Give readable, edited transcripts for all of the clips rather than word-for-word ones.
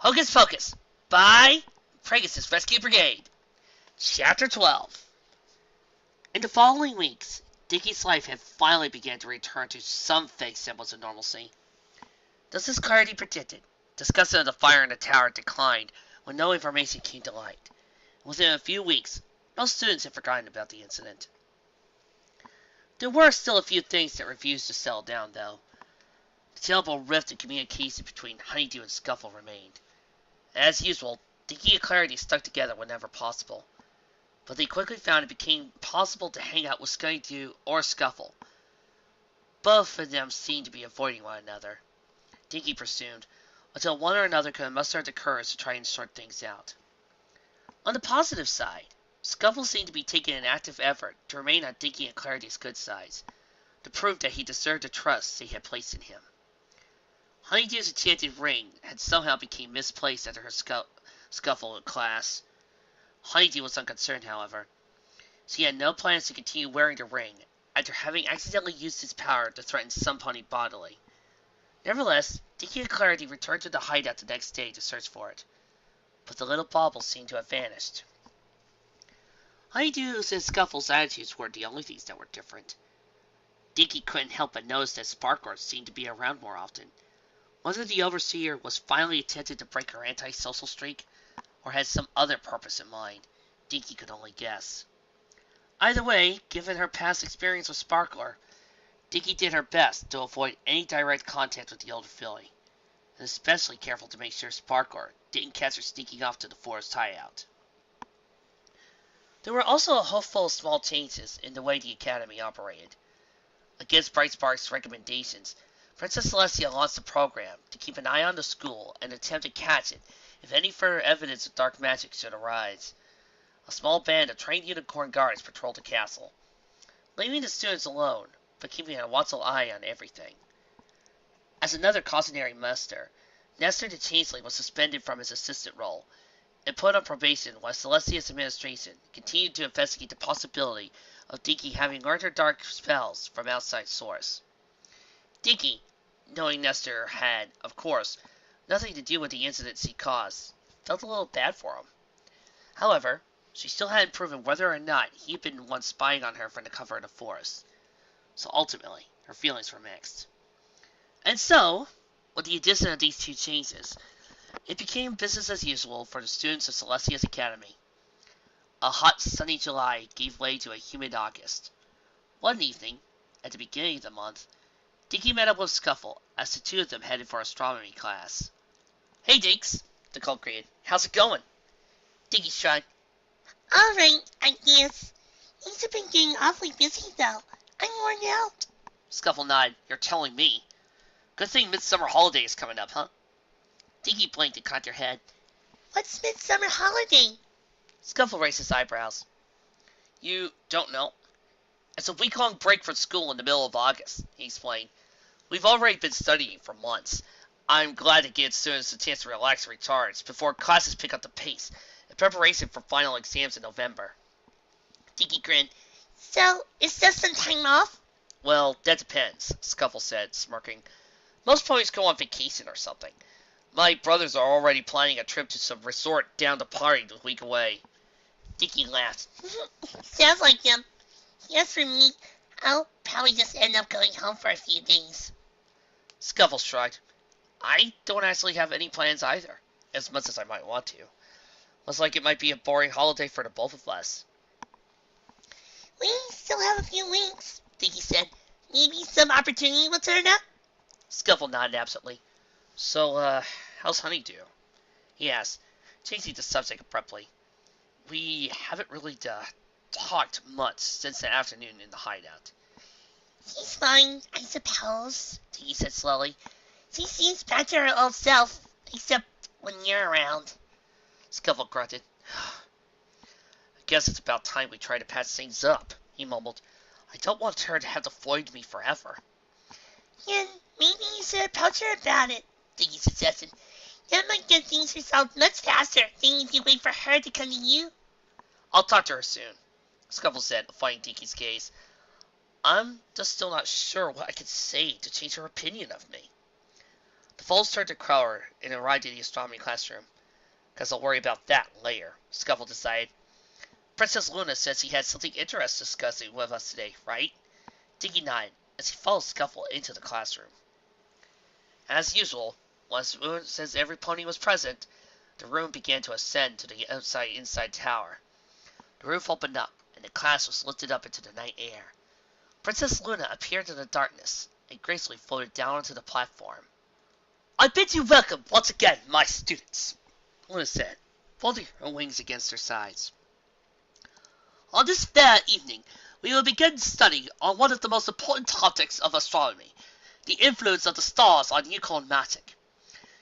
Hocus Pocus by Pegasus Rescue Brigade. Chapter 12. In the following weeks, Dinky's life had finally begun to return to some fake semblance of normalcy. Just as Clarity predicted, discussion of the fire in the tower declined when no information came to light. Within a few weeks, most students had forgotten about the incident. There were still a few things that refused to settle down, though. The terrible rift in communication between Honeydew and Scuffle remained. As usual, Dinky and Clarity stuck together whenever possible, but they quickly found it became impossible to hang out with Honeydew or Scuffle. Both of them seemed to be avoiding one another, Dinky presumed, until one or another could muster the courage to try and sort things out. On the positive side, Scuffle seemed to be taking an active effort to remain on Dinky and Clarity's good sides, to prove that he deserved the trust they had placed in him. Honeydew's enchanted ring had somehow become misplaced after her scuffle in class. Honeydew was unconcerned, however. She had no plans to continue wearing the ring after having accidentally used its power to threaten some pony bodily. Nevertheless, Dinky and Clarity returned to the hideout the next day to search for it, but the little bauble seemed to have vanished. Honeydew's and Scuffle's attitudes weren't the only things that were different. Dinky couldn't help but notice that Sparkler seemed to be around more often. Whether the Overseer was finally attempting to break her antisocial streak, or had some other purpose in mind, Dinky could only guess. Either way, given her past experience with Sparkler, Dinky did her best to avoid any direct contact with the older filly, and especially careful to make sure Sparkler didn't catch her sneaking off to the forest hideout. There were also a handful of small changes in the way the Academy operated. Against Bright Spark's recommendations, Princess Celestia launched a program to keep an eye on the school and attempt to catch it if any further evidence of dark magic should arise. A small band of trained unicorn guards patrolled the castle, leaving the students alone, but keeping a watchful eye on everything. As another cautionary muster, Nestor the Changeling was suspended from his assistant role and put on probation while Celestia's administration continued to investigate the possibility of Dinky having learned her dark spells from outside source. Dinky, knowing Nestor had, of course, nothing to do with the incidents he caused, felt a little bad for him. However, she still hadn't proven whether or not he had been the one spying on her from the cover of the forest, so ultimately, her feelings were mixed. And so, with the addition of these two changes, it became business as usual for the students of Celestia's Academy. A hot, sunny July gave way to a humid August. One evening, at the beginning of the month, Dinky met up with Scuffle as the two of them headed for astronomy class. "Hey, Dinks," the cult greeted. "How's it going?" Dinky shrugged. "Alright, I guess. Things have been getting awfully busy, though. I'm worn out." Scuffle nodded. "You're telling me. Good thing midsummer holiday is coming up, huh?" Dinky blinked and cocked her head. "What's midsummer holiday?" Scuffle raised his eyebrows. "You don't know? It's a week-long break from school in the middle of August," he explained. "We've already been studying for months. I'm glad to give students a chance to relax and recharge before classes pick up the pace in preparation for final exams in November." Dinky grinned. "So, is there some time off?" "Well, that depends," Scuffle said, smirking. "Most ponies go on vacation or something. My brothers are already planning a trip to some resort down the party a week away." Dinky laughed. "Sounds like them. As for me, I'll probably just end up going home for a few days." Scuffle shrugged. "I don't actually have any plans either, as much as I might want to. Looks like it might be a boring holiday for the both of us." "We still have a few weeks," Dinky said. "Maybe some opportunity will turn up." Scuffle nodded absently. "So, how's Honeydew?" he asked, changing the subject abruptly. "We haven't really, talked much since the afternoon in the hideout." "She's fine, I suppose," Dinky said slowly. "She seems back to her old self, except when you're around." Scuffle grunted. "I guess it's about time we try to patch things up," he mumbled. "I don't want her to have to avoid me forever." "Then maybe you should approach her about it," Dinky suggested. "That might get things resolved much faster than if you wait for her to come to you." "I'll talk to her soon," Scuffle said, avoiding Dinky's gaze. "I'm just still not sure what I could say to change her opinion of me." The foals turned to Crower and arrived in the astronomy classroom. "Guess I'll worry about that later," Scuffle decided. "Princess Luna says he had something interesting discussing with us today, right?" Dinky nodded as he followed Scuffle into the classroom. As usual, once every pony was present, the room began to ascend to the inside tower. The roof opened up, and the class was lifted up into the night air. Princess Luna appeared in the darkness and gracefully floated down onto the platform. "I bid you welcome once again, my students," Luna said, folding her wings against her sides. "On this fair evening, we will begin studying on one of the most important topics of astronomy, the influence of the stars on unicorn magic.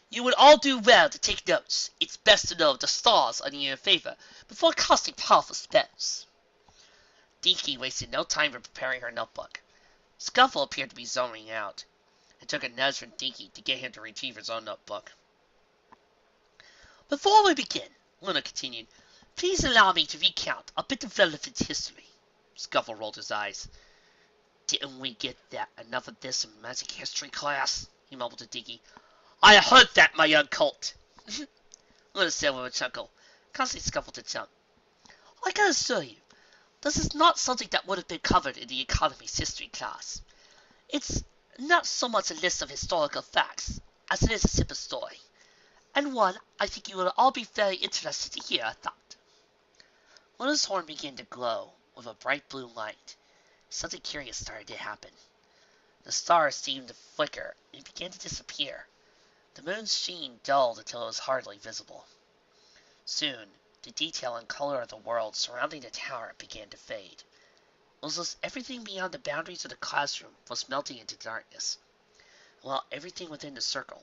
You would all do well to take notes. It's best to know if the stars are in your favor before casting powerful spells." Dinky wasted no time in preparing her notebook. Scuffle appeared to be zoning out. It took a nudge from Dinky to get him to retrieve his own notebook. "Before we begin," Luna continued, "please allow me to recount a bit of relevant history." Scuffle rolled his eyes. "Didn't we get that enough of this in magic history class?" he mumbled to Dinky. "I heard that, my young colt," Luna said with a chuckle, causing Scuffle to jump. "I can assure you, this is not something that would have been covered in the Academy's history class. It's not so much a list of historical facts as it is a simple story, and one I think you will all be very interested to hear, I thought." Luna's horn began to glow with a bright blue light. Something curious started to happen. The stars seemed to flicker and began to disappear. The moon's sheen dulled until it was hardly visible. Soon, the detail and color of the world surrounding the tower began to fade. It was as everything beyond the boundaries of the classroom was melting into darkness, while everything within the circle,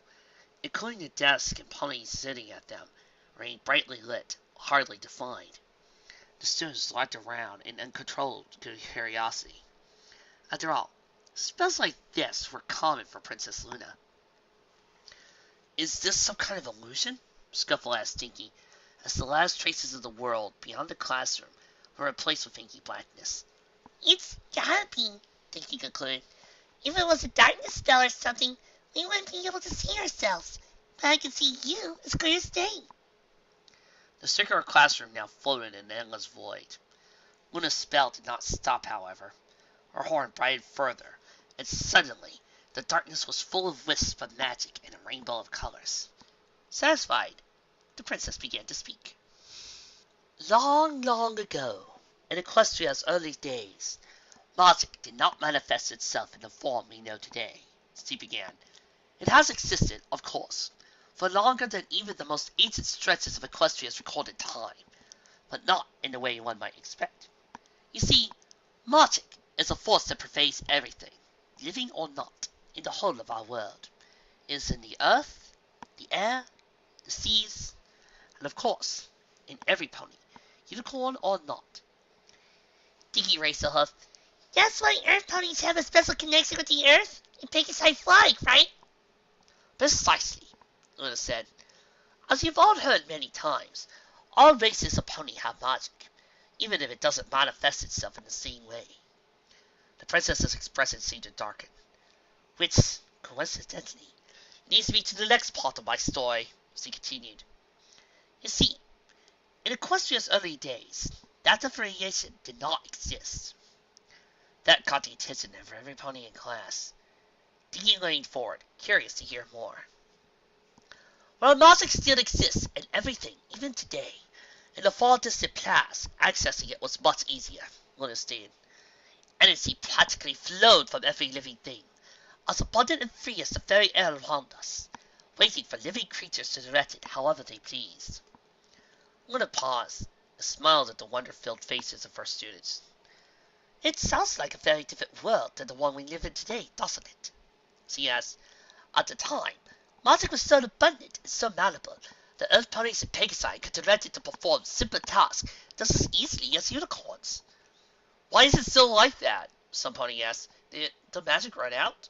including the desk and ponies sitting at them, remained brightly lit, hardly defined. The students looked around in uncontrolled curiosity. After all, spells like this were common for Princess Luna. "Is this some kind of illusion?" Scuffle asked Dinky, as the last traces of the world beyond the classroom were replaced with inky blackness. "It's gotta be," Dinky concluded. "If it was a darkness spell or something, we wouldn't be able to see ourselves. But I can see you as clear as day." The circular classroom now floated in an endless void. Luna's spell did not stop, however. Her horn brightened further, and suddenly the darkness was full of wisps of magic and a rainbow of colors. Satisfied, the princess began to speak. "Long, long ago, in Equestria's early days, magic did not manifest itself in the form we know today," she began. "It has existed, of course, for longer than even the most ancient stretches of Equestria's recorded time, but not in the way one might expect. You see, magic is a force that pervades everything, living or not, in the whole of our world. It is in the earth, the air, the seas, and of course, in every pony, unicorn or not." Dinky raised a hoof. "That's why earth ponies have a special connection with the earth and Pegasus flying, right?" "Precisely," Luna said. "As you've all heard many times, all races of pony have magic, even if it doesn't manifest itself in the same way." The princess's expression seemed to darken. "Which, coincidentally, leads me to the next part of my story," she continued. "You see, in Equestria's early days, that differentiation did not exist." That caught the attention of every pony in class. Dinky leaned forward, curious to hear more. "Well, magic still exists in everything, even today. In the far distant past, accessing it was much easier," Luna stated. "Energy practically flowed from every living thing, as abundant and free as the very air around us, waiting for living creatures to direct it however they pleased." Luna paused and smiled at the wonder-filled faces of her students. "It sounds like a very different world than the one we live in today, doesn't it?" she asked. "At the time, magic was so abundant and so malleable that earth ponies and Pegasus could direct it to perform simple tasks just as easily as unicorns." "Why is it still like that?" some pony asked. "Did the magic run out?"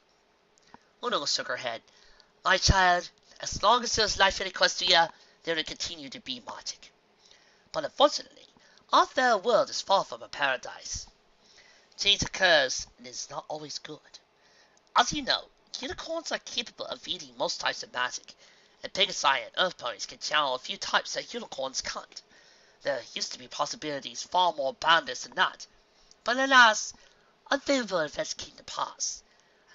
Luna shook her head. "My child, as long as there is life in Equestria, there will continue to be magic. But unfortunately, our fair world is far from a paradise. Change occurs, and it is not always good. As you know, Unicorns are capable of reading most types of magic, and Pegasi and Earth ponies can channel a few types that unicorns can't. There used to be possibilities far more boundless than that, but alas, unfavorable events came to pass,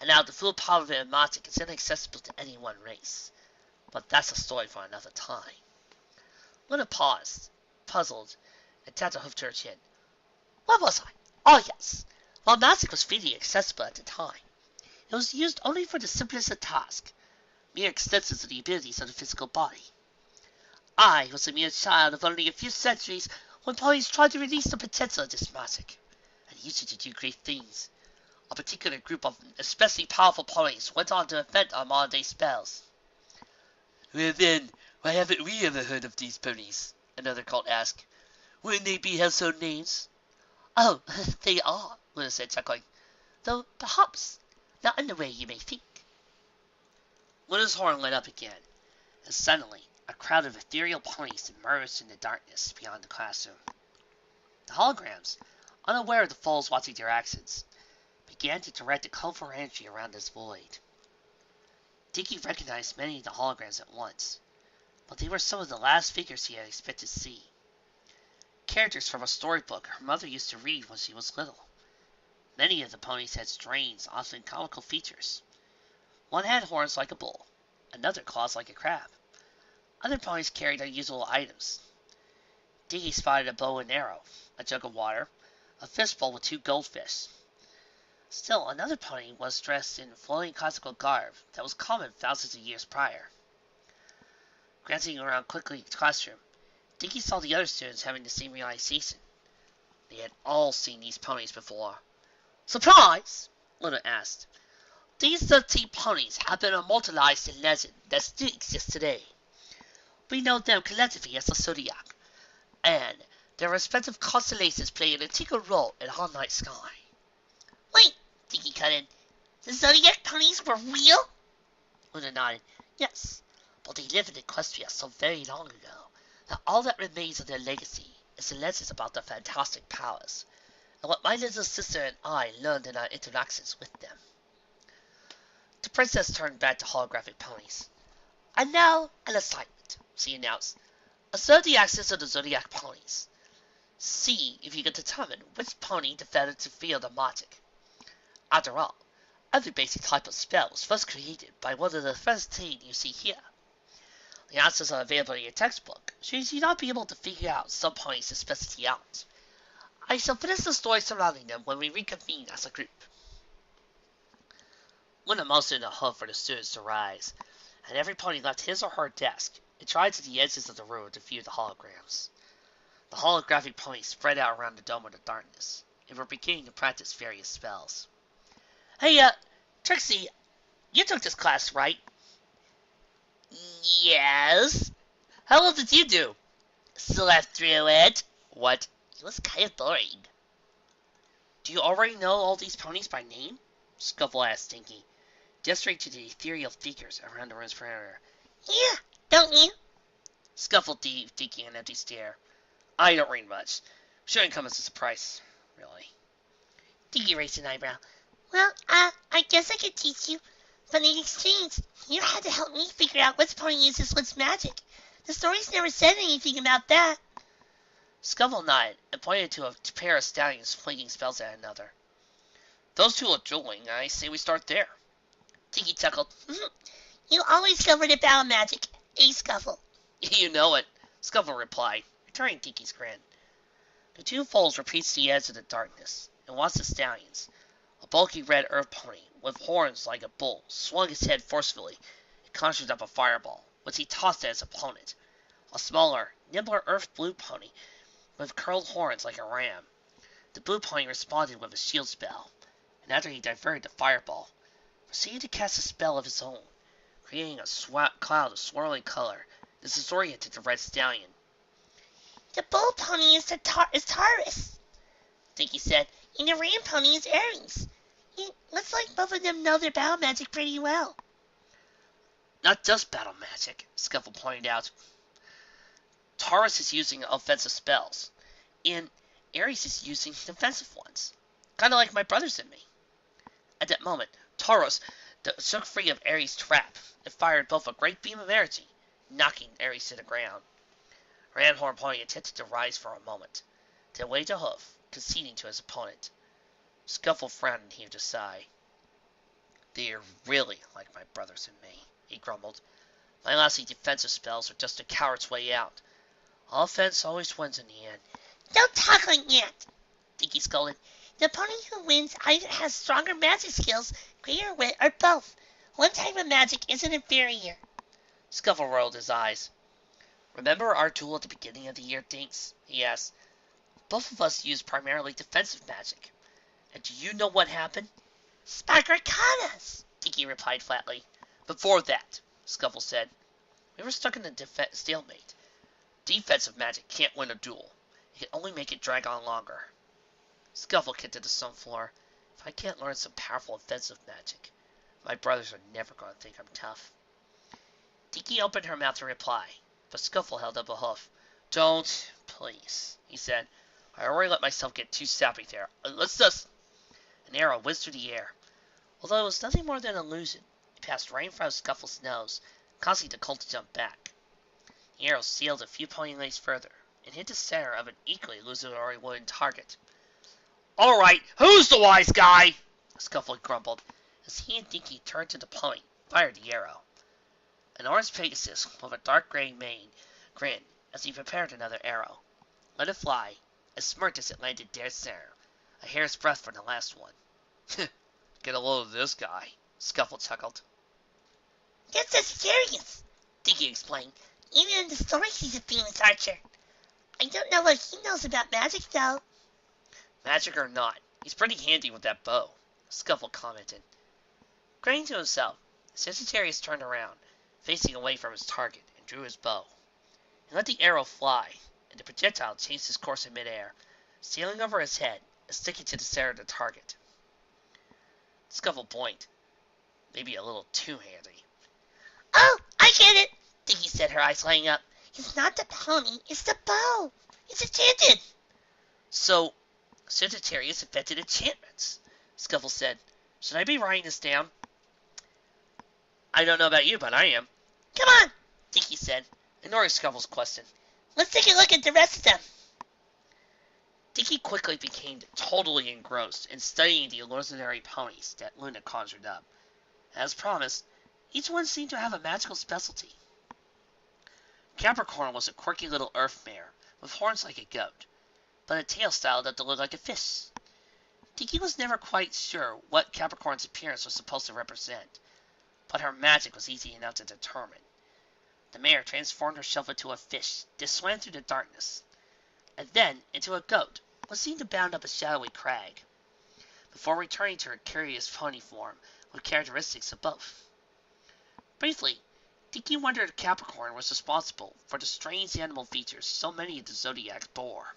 and now the full power of their magic is inaccessible to any one race. But that's a story for another time. Luna paused, puzzled, and tapped her hoof to her chin. Where was I? Oh yes. While magic was freely accessible at the time, it was used only for the simplest of tasks, mere extensions of the abilities of the physical body. I was a mere child of only a few centuries when ponies tried to release the potential of this magic, and used it to do great things. A particular group of especially powerful ponies went on to invent our modern-day spells. Well then, why haven't we ever heard of these ponies? Another cult asked. Wouldn't they be household names? Oh, they are, Luna said, chuckling. Though, perhaps, not in the way you may think. Luna's horn lit up again, and suddenly a crowd of ethereal ponies emerged in the darkness beyond the classroom. The holograms, unaware of the foes watching their actions, began to direct the colorful energy around this void. Dinky recognized many of the holograms at once, but they were some of the last figures he had expected to see. Characters from a storybook her mother used to read when she was little. Many of the ponies had strange, often comical features. One had horns like a bull, another claws like a crab. Other ponies carried unusual items. Dinky spotted a bow and arrow, a jug of water, a fishbowl with 2 goldfish. Still, another pony was dressed in flowing classical garb that was common thousands of years prior. Glancing around quickly at the classroom, Dinky saw the other students having the same realization. They had all seen these ponies before. Surprise! Luna asked. These 13 ponies have been immortalized in legend that still exists today. We know them collectively as the Zodiac, and their respective constellations play an integral role in our night sky. Wait, Dinky cut in. The Zodiac ponies were real? Luna nodded. Yes, but they lived in Equestria so very long ago that all that remains of their legacy is the legends about their fantastic powers, and what my little sister and I learned in our interactions with them. The princess turned back to holographic ponies. And now, an assignment, she announced. Assert the access of the Zodiac ponies. See if you can determine which pony developed to feel the magic. After all, every basic type of spell was first created by one of the 13 you see here. The answers are available in your textbook, so you should not be able to figure out some ponies' specialty out. I shall finish the story surrounding them when we reconvene as a group. Luna motioned a hoof for the students to rise, and every pony left his or her desk and tried to the edges of the room to view the holograms. The holographic ponies spread out around the dome of the darkness, and were beginning to practice various spells. Hey, Trixie, you took this class, right? Yes. How well did you do? Slept through it. What? It was kind of boring. Do you already know all these ponies by name? Scuffle asked Dinky, gesturing to the ethereal figures around the room's perimeter. Yeah, don't you? Scuffle gave Dinky an empty stare. I don't read much. Shouldn't come as a surprise, really. Dinky raised an eyebrow. Well, I guess I could teach you, but in exchange, you had to help me figure out which pony uses which magic. The stories never said anything about that. Scuffle nodded and pointed to a pair of stallions flinging spells at another. Those two are dueling. I say we start there. Dinky chuckled. You always covered it battle magic, Scuffle. You know it, Scuffle replied, returning Dinky's grin. The two foals reached the edge of the darkness, and watched the stallions. A bulky red earth pony, with horns like a bull, swung his head forcefully and conjured up a fireball, which he tossed at his opponent. A smaller, nimbler earth blue pony, with curled horns like a ram. The blue pony responded with a shield spell, and after he diverted the fireball, proceeded to cast a spell of his own, creating a cloud of swirling color that disoriented the red stallion. The bull pony is Taurus, Dinky said, and the ram pony is Aries. It looks like both of them know their battle magic pretty well. Not just battle magic, Scuffle pointed out. Taurus is using offensive spells, and Aries is using defensive ones, kind of like my brothers and me. At that moment, Taurus shook free of Ares' trap and fired both a great beam of energy, knocking Ares to the ground. Ramhorn Pony attempted to rise for a moment, then waved a hoof, conceding to his opponent. Scuffle frowned and heaved a sigh. "They're really like my brothers and me," he grumbled. "My lousy defensive spells are just a coward's way out. Offense always wins in the end." Don't talk like that, Dinky scolded. The pony who wins either has stronger magic skills, greater wit, or both. One type of magic isn't inferior. Scuffle rolled his eyes. "Remember our duel at the beginning of the year, Dinks?" he asked. "Both of us used primarily defensive magic. And do you know what happened?" Sparker caught us, Dinky replied flatly. "Before that," Scuffle said, "we were stuck in a stalemate. Defensive magic can't win a duel. It can only make it drag on longer." Scuffle kicked at the stone floor. "If I can't learn some powerful offensive magic, my brothers are never going to think I'm tough." Dinky opened her mouth to reply, but Scuffle held up a hoof. "Don't, please," he said. "I already let myself get too sappy there. Let's just—" An arrow whizzed through the air. Although it was nothing more than an illusion, it passed right in front of Scuffle's nose, causing the colt to jump back. The arrow sailed a few pony lengths further, and hit the center of an equally illusory wooden target. "All right, who's the wise guy?" Scuffle grumbled, as he and Dinky turned to the pony, fired the arrow. An orange Pegasus, with a dark gray mane, grinned as he prepared another arrow, let it fly, and smirked as it landed dead center, a hair's breadth from the last one. "Get a load of this guy," Scuffle chuckled. That's Sagittarius, Dinky explained. Even in the stories he's a famous archer. I don't know what he knows about magic, though. "Magic or not, he's pretty handy with that bow," Scuffle commented. Grinning to himself, Sagittarius turned around, facing away from his target, and drew his bow. He let the arrow fly, and the projectile changed its course in midair, sailing over his head and sticking to the center of the target. Scuffle blinked. Maybe a little too handy. "Oh, I get it," Dinky said, her eyes lighting up. "It's not the pony, it's the bow. It's enchanted." "So, Sagittarius invented enchantments," Scuffle said. "Should I be writing this down?" "I don't know about you, but I am." "Come on," Dinky said, ignoring Scuffle's question. "Let's take a look at the rest of them." Dinky quickly became totally engrossed in studying the illusionary ponies that Luna conjured up. As promised, each one seemed to have a magical specialty. Capricorn was a quirky little earth mare with horns like a goat, but a tail style that looked like a fish. Dinky was never quite sure what Capricorn's appearance was supposed to represent, but her magic was easy enough to determine. The mare transformed herself into a fish that swam through the darkness, and then into a goat, which seemed to bound up a shadowy crag, before returning to her curious pony form with characteristics of both. Briefly, Dinky wondered if Capricorn was responsible for the strange animal features so many of the zodiacs bore.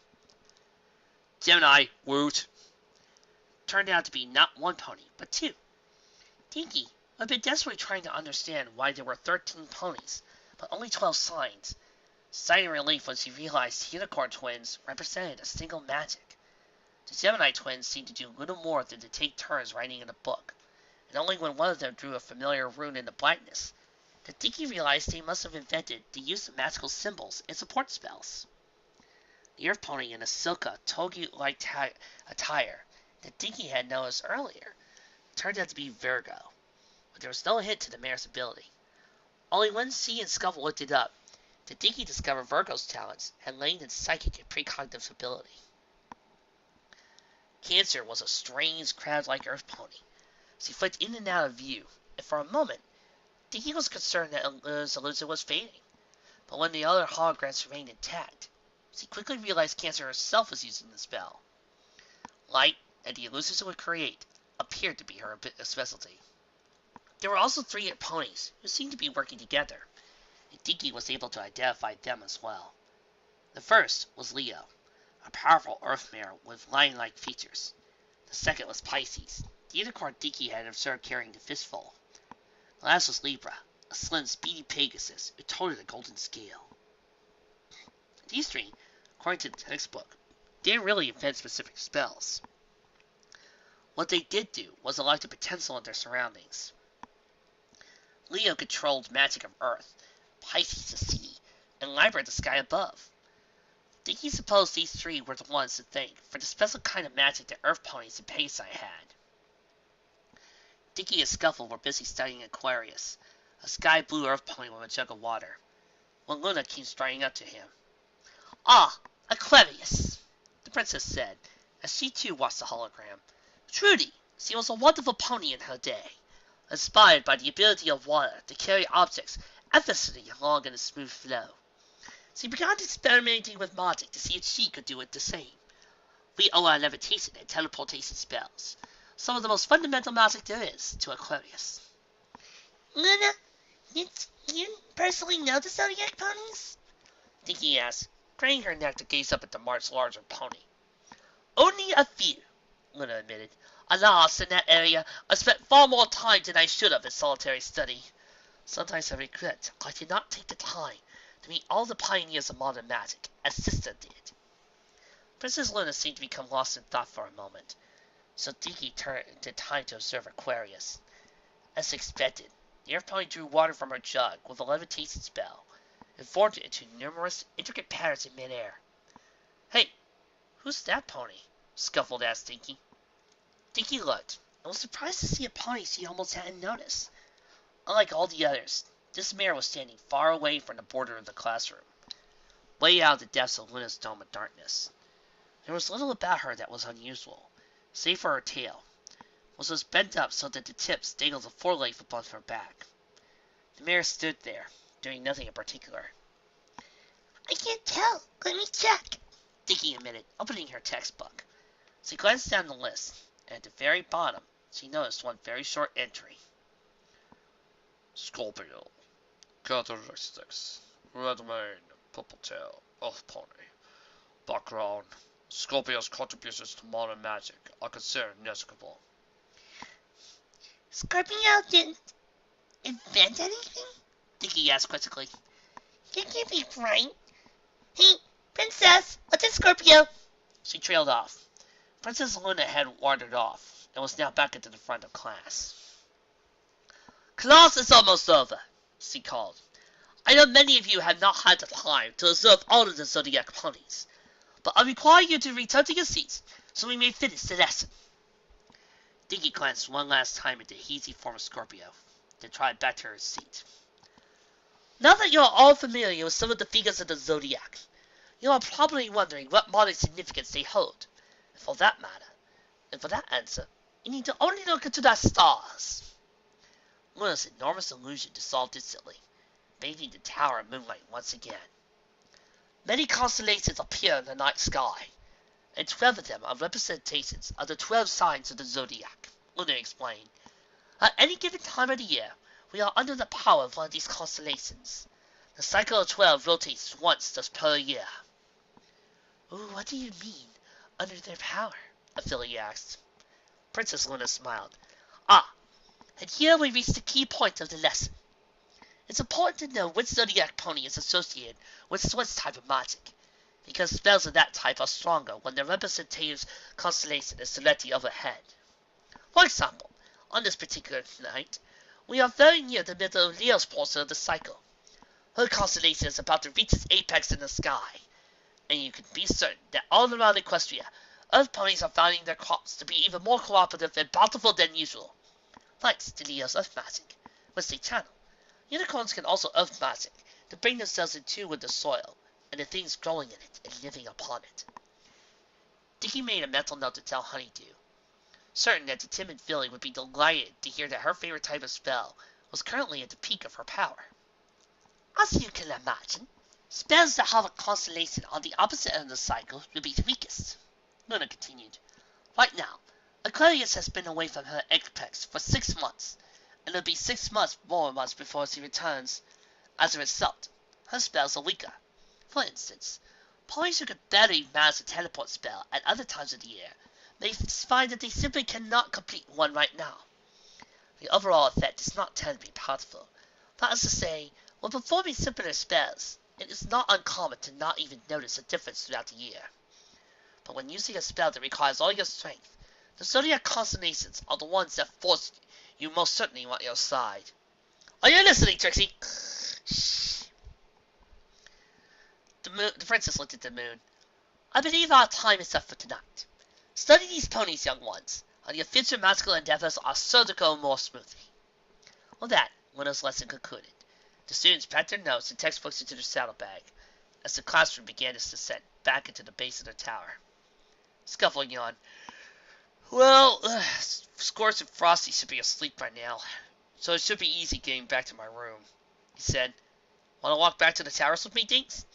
Gemini, woot! Turned out to be not one pony, but two. Dinky, who had been desperately trying to understand why there were 13 ponies, but only 12 signs, sighed in relief when she realized the Unicorn twins represented a single magic. The Gemini twins seemed to do little more than to take turns writing in a book, and only when one of them drew a familiar rune in the blackness did Dinky realize they must have invented the use of magical symbols and support spells. The Earth Pony in a silka, toga-like attire that Dinky had noticed earlier turned out to be Virgo, but there was no hint to the mare's ability. Only when she and Scuffle looked it up did Dinky discover Virgo's talents had lain in psychic and precognitive ability. Cancer was a strange, crab-like Earth Pony. She flicked in and out of view, and for a moment, Dinky was concerned that his illusion was fading. But when the other holograms remained intact, she quickly realized Cancer herself was using the spell. Light, and the illusions it would create, appeared to be her specialty. There were also 3 ponies, who seemed to be working together, and Dinky was able to identify them as well. The first was Leo, a powerful earth mare with lion-like features. The second was Pisces, the unicorn Dinky had observed carrying the fistful. The last was Libra, a slim, speedy Pegasus who toted a golden scale. These 3, according to the textbook, didn't really invent specific spells. What they did do was unlock the potential in their surroundings. Leo controlled magic of Earth, Pisces the sea, and Libra the sky above. Dinky supposed these three were the ones to thank for the special kind of magic that Earth ponies and Pegasus had. Dinky and Scuffle were busy studying Aquarius, a sky blue Earth pony with a jug of water, when Luna came striding up to him. "Ah, Aquarius," the princess said, as she too watched the hologram. "Truly, she was a wonderful pony in her day, inspired by the ability of water to carry objects effortlessly along in a smooth flow. She began experimenting with magic to see if she could do it the same. We owe our levitation and teleportation spells, some of the most fundamental magic there is, to Aquarius." Luna, you personally know the Zodiac ponies? Dinky asked, craning her neck to gaze up at the much larger pony. "Only a few," Luna admitted. "Alas, in that area, I spent far more time than I should have in solitary study. Sometimes I regret I did not take the time to meet all the pioneers of modern magic, as Sister did." Princess Luna seemed to become lost in thought for a moment, so Dinky took time to observe Aquarius. As expected, the Earth pony drew water from her jug with a levitation spell, and formed it into numerous, intricate patterns in midair. "Hey, who's that pony?" Scuffled asked Dinky. Dinky looked, and was surprised to see a pony she almost hadn't noticed. Unlike all the others, this mare was standing far away from the border of the classroom, way out of the depths of Luna's dome of darkness. There was little about her that was unusual, save for her tail, which was bent up so that the tips dangled a foreleg above her back. The mare stood there, doing nothing in particular. "I can't tell. Let me check," Dinky admitted, opening her textbook. She glanced down the list, and at the very bottom, she noticed one very short entry. "Scorpio. Characteristics. Red mane, purple tail, earth pony. Background. Scorpio's contributions to modern magic are considered negligible." "Scorpio didn't invent anything?" Dinky asked quizzically. "You can't be right. Hey, Princess, what's a Scorpio?" She trailed off. Princess Luna had wandered off, and was now back into the front of class. "Class is almost over," she called. "I know many of you have not had the time to observe all of the Zodiac ponies, but I require you to return to your seats so we may finish the lesson." Dinky glanced one last time at the hazy form of Scorpio, then trotted back to her seat. "Now that you are all familiar with some of the figures of the Zodiac, you are probably wondering what modern significance they hold. And for that answer, you need to only look into the stars." Luna's enormous illusion dissolved instantly, bathing the tower in moonlight once again. "Many constellations appear in the night sky, and 12 of them are representations of the 12 signs of the Zodiac," Luna explained. "At any given time of the year, we are under the power of one of these constellations. The cycle of 12 rotates once just per year." "Ooh, what do you mean, under their power?" Ophelia asked. Princess Luna smiled. "Ah, and here we reach the key point of the lesson. It's important to know which Zodiac pony is associated with which type of magic, because spells of that type are stronger when the representative constellation is directly overhead. For example, on this particular night, we are very near the middle of Leo's portion of the cycle. Her constellation is about to reach its apex in the sky, and you can be certain that all around Equestria, Earth ponies are finding their crops to be even more cooperative and bountiful than usual, thanks to Leo's Earth magic, which they channel. Unicorns can also Earth magic to bring themselves in tune with the soil and the things growing in it and living upon it." Dinky made a mental note to tell Honeydew, certain that the timid filly would be delighted to hear that her favorite type of spell was currently at the peak of her power. "As you can imagine, spells that have a constellation on the opposite end of the cycle will be the weakest," Luna continued. "Right now, Aquarius has been away from her apex for 6 months, and it'll be 6 more months before she returns. As a result, her spells are weaker. For instance, ponies who could barely manage a teleport spell at other times of the year may find that they simply cannot complete one right now. The overall effect does not tend to be powerful. That is to say, when performing simpler spells, it is not uncommon to not even notice a difference throughout the year. But when using a spell that requires all your strength, the Zodiac constellations are the ones that force you most certainly on your side. Are you listening, Trixie? Shh. The princess looked at the moon. I believe our time is up for tonight. Study these ponies, young ones, and your future magical endeavors are sure to go more smoothly. With that, Luna's lesson concluded. The students packed their notes and textbooks into their saddlebag as the classroom began its descent back into the base of the tower. Scuffle yawned. Well, Scorch and Frosty should be asleep by now, so it should be easy getting back to my room, he said. Want to walk back to the towers with me, Dinks?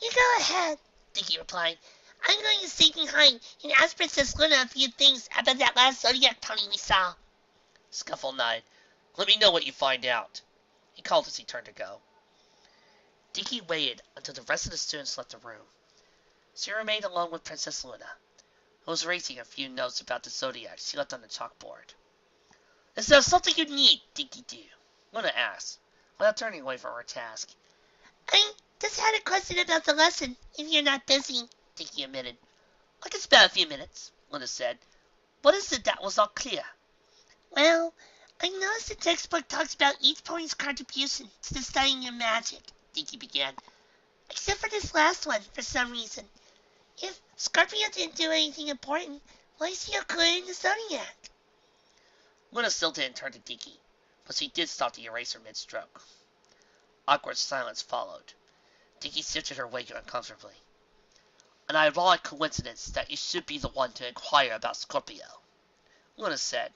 You go ahead, Dinky replied. I'm going to stay behind and ask Princess Luna a few things about that last Zodiac pony we saw. Scuffle nodded. Let me know what you find out, he called as he turned to go. Dinky waited until the rest of the students left the room. She remained alone with Princess Luna, who was erasing a few notes about the Zodiac she left on the chalkboard. Is there something you need, Dinky Doo? Luna asked, without turning away from her task. I just had a question about the lesson, if you're not busy, Dinky admitted. I can spare a few minutes, Luna said. What is it that was not clear? Well, I noticed the textbook talks about each pony's contribution to the studying of magic, Dinky began. Except for this last one, for some reason. If Scorpio didn't do anything important, why is he included in the Zodiac? Luna still didn't turn to Dinky, but she did stop the eraser mid-stroke. Awkward silence followed. Dinky shifted her weight uncomfortably. An ironic coincidence that you should be the one to inquire about Scorpio, Luna said,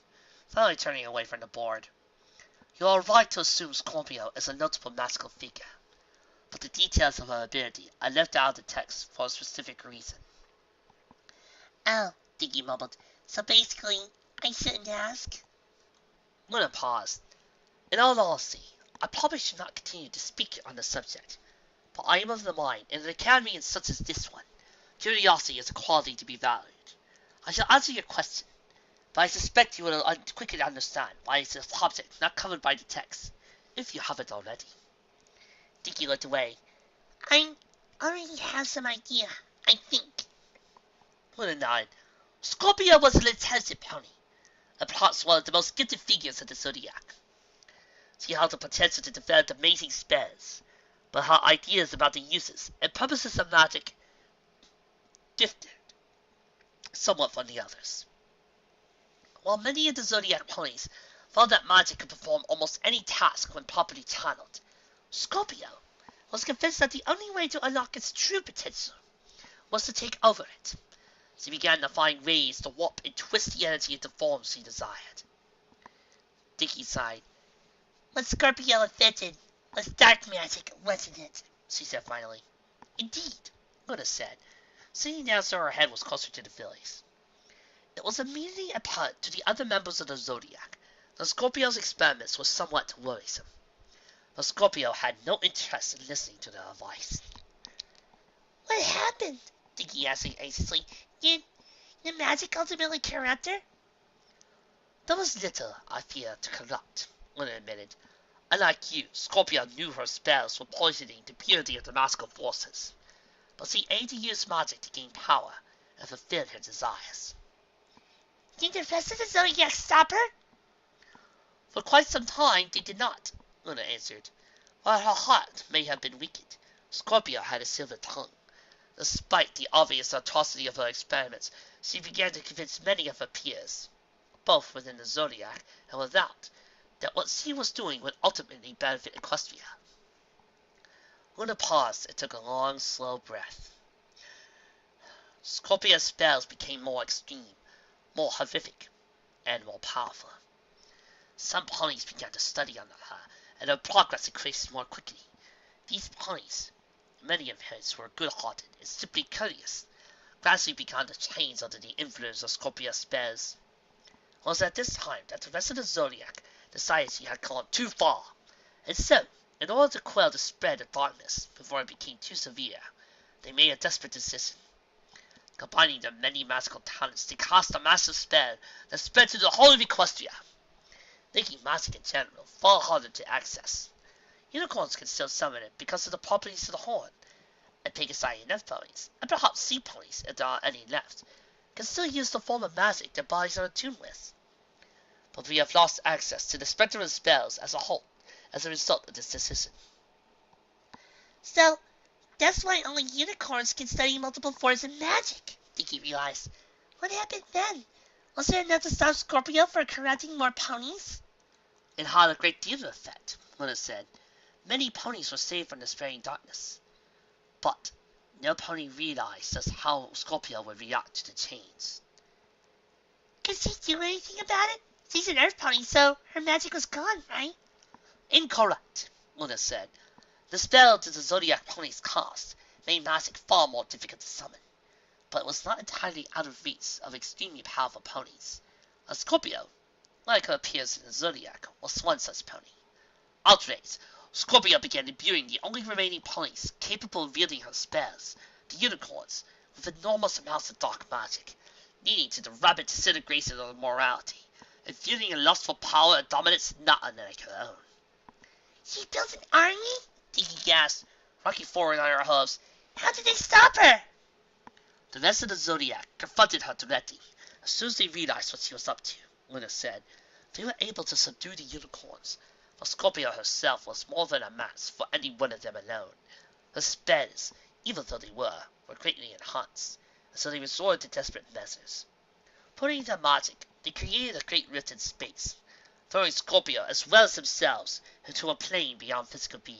finally turning away from the board. You are right to assume Scorpio is a notable magical figure, but the details of her ability are left out of the text for a specific reason. Oh, Dinky mumbled. So basically, I shouldn't ask? Luna paused. In all honesty, I probably should not continue to speak on the subject, but I am of the mind, in an academy such as this one, curiosity is a quality to be valued. I shall answer your question, but I suspect you will quickly understand why it is a subject not covered by the text, if you haven't already. Dinky looked away. I already have some idea, I think. Luna nodded. Scorpio was an intelligent pony, and perhaps one of the most gifted figures of the Zodiac. She had the potential to develop amazing spells, but her ideas about the uses and purposes of magic differed somewhat from the others. While many of the Zodiac ponies found that magic could perform almost any task when properly channeled, Scorpio was convinced that the only way to unlock its true potential was to take over it. She began to find ways to warp and twist the energy into forms she desired. Dinky sighed. What Scorpio invented was dark magic, wasn't it? She said finally. Indeed, Luna said, sitting down so her head was closer to the fillies. It was immediately apparent to the other members of the Zodiac that Scorpio's experiments were somewhat worrisome. But Scorpio had no interest in listening to their advice. What happened? Dinky asked anxiously. Did the magic ultimately corrupt her? There was little, I fear, to corrupt, Luna admitted. Unlike you, Scorpio knew her spells were poisoning the purity of the magical forces, but she aimed to use magic to gain power and fulfill her desires. Did the rest of the Zodiac stop her? For quite some time they did not, Luna answered. While her heart may have been weakened, Scorpio had a silver tongue. Despite the obvious atrocity of her experiments, she began to convince many of her peers, both within the Zodiac and without, that what she was doing would ultimately benefit Equestria. Luna paused and took a long, slow breath. Scorpio's spells became more extreme, more horrific, and more powerful. Some ponies began to study under her, and her progress increased more quickly. These ponies, many of whom were good-hearted and simply courteous, gradually began to change under the influence of Scorpio's spells. It was at this time that the rest of the Zodiac decided she had gone too far, and so, in order to quell the spread of darkness before it became too severe, they made a desperate decision. Combining their many magical talents, they cast a massive spell that spread through the whole of Equestria, making magic in general far harder to access. Unicorns can still summon it because of the properties of the horn, and Pegasus and F ponies, and perhaps sea ponies, if there are any left, can still use the form of magic their bodies are attuned with. But we have lost access to the spectrum of spells as a whole, as a result of this decision. So, that's why only unicorns can study multiple forms of magic, Dinky realized. What happened then? Was there enough to stop Scorpio from corrupting more ponies? It had a great deal of effect, Luna said. Many ponies were saved from the spreading darkness. But no pony realized just how Scorpio would react to the change. Could she do anything about it? She's an Earth pony, so her magic was gone, right? Incorrect, Luna said. The spell that the Zodiac ponies cast made magic far more difficult to summon, but it was not entirely out of reach of extremely powerful ponies. A Scorpio, like who appears in the Zodiac, was one such pony. Outraged, Scorpio began imbuing the only remaining ponies capable of wielding her spells, the unicorns, with enormous amounts of dark magic, leading to the rapid disintegration of morality, and fueling a lust for power and dominance not unlike her own. She built an army? Dinky gasped, rocking forward on her hooves. How did they stop her? The rest of the Zodiac confronted her directly, as soon as they realized what she was up to, Luna said. They were able to subdue the unicorns, but Scorpio herself was more than a match for any one of them alone. Her spells, even though they were greatly enhanced, and so they resorted to desperate measures. Putting their magic, they created a great rift in space, throwing Scorpio as well as themselves into a plane beyond physical being.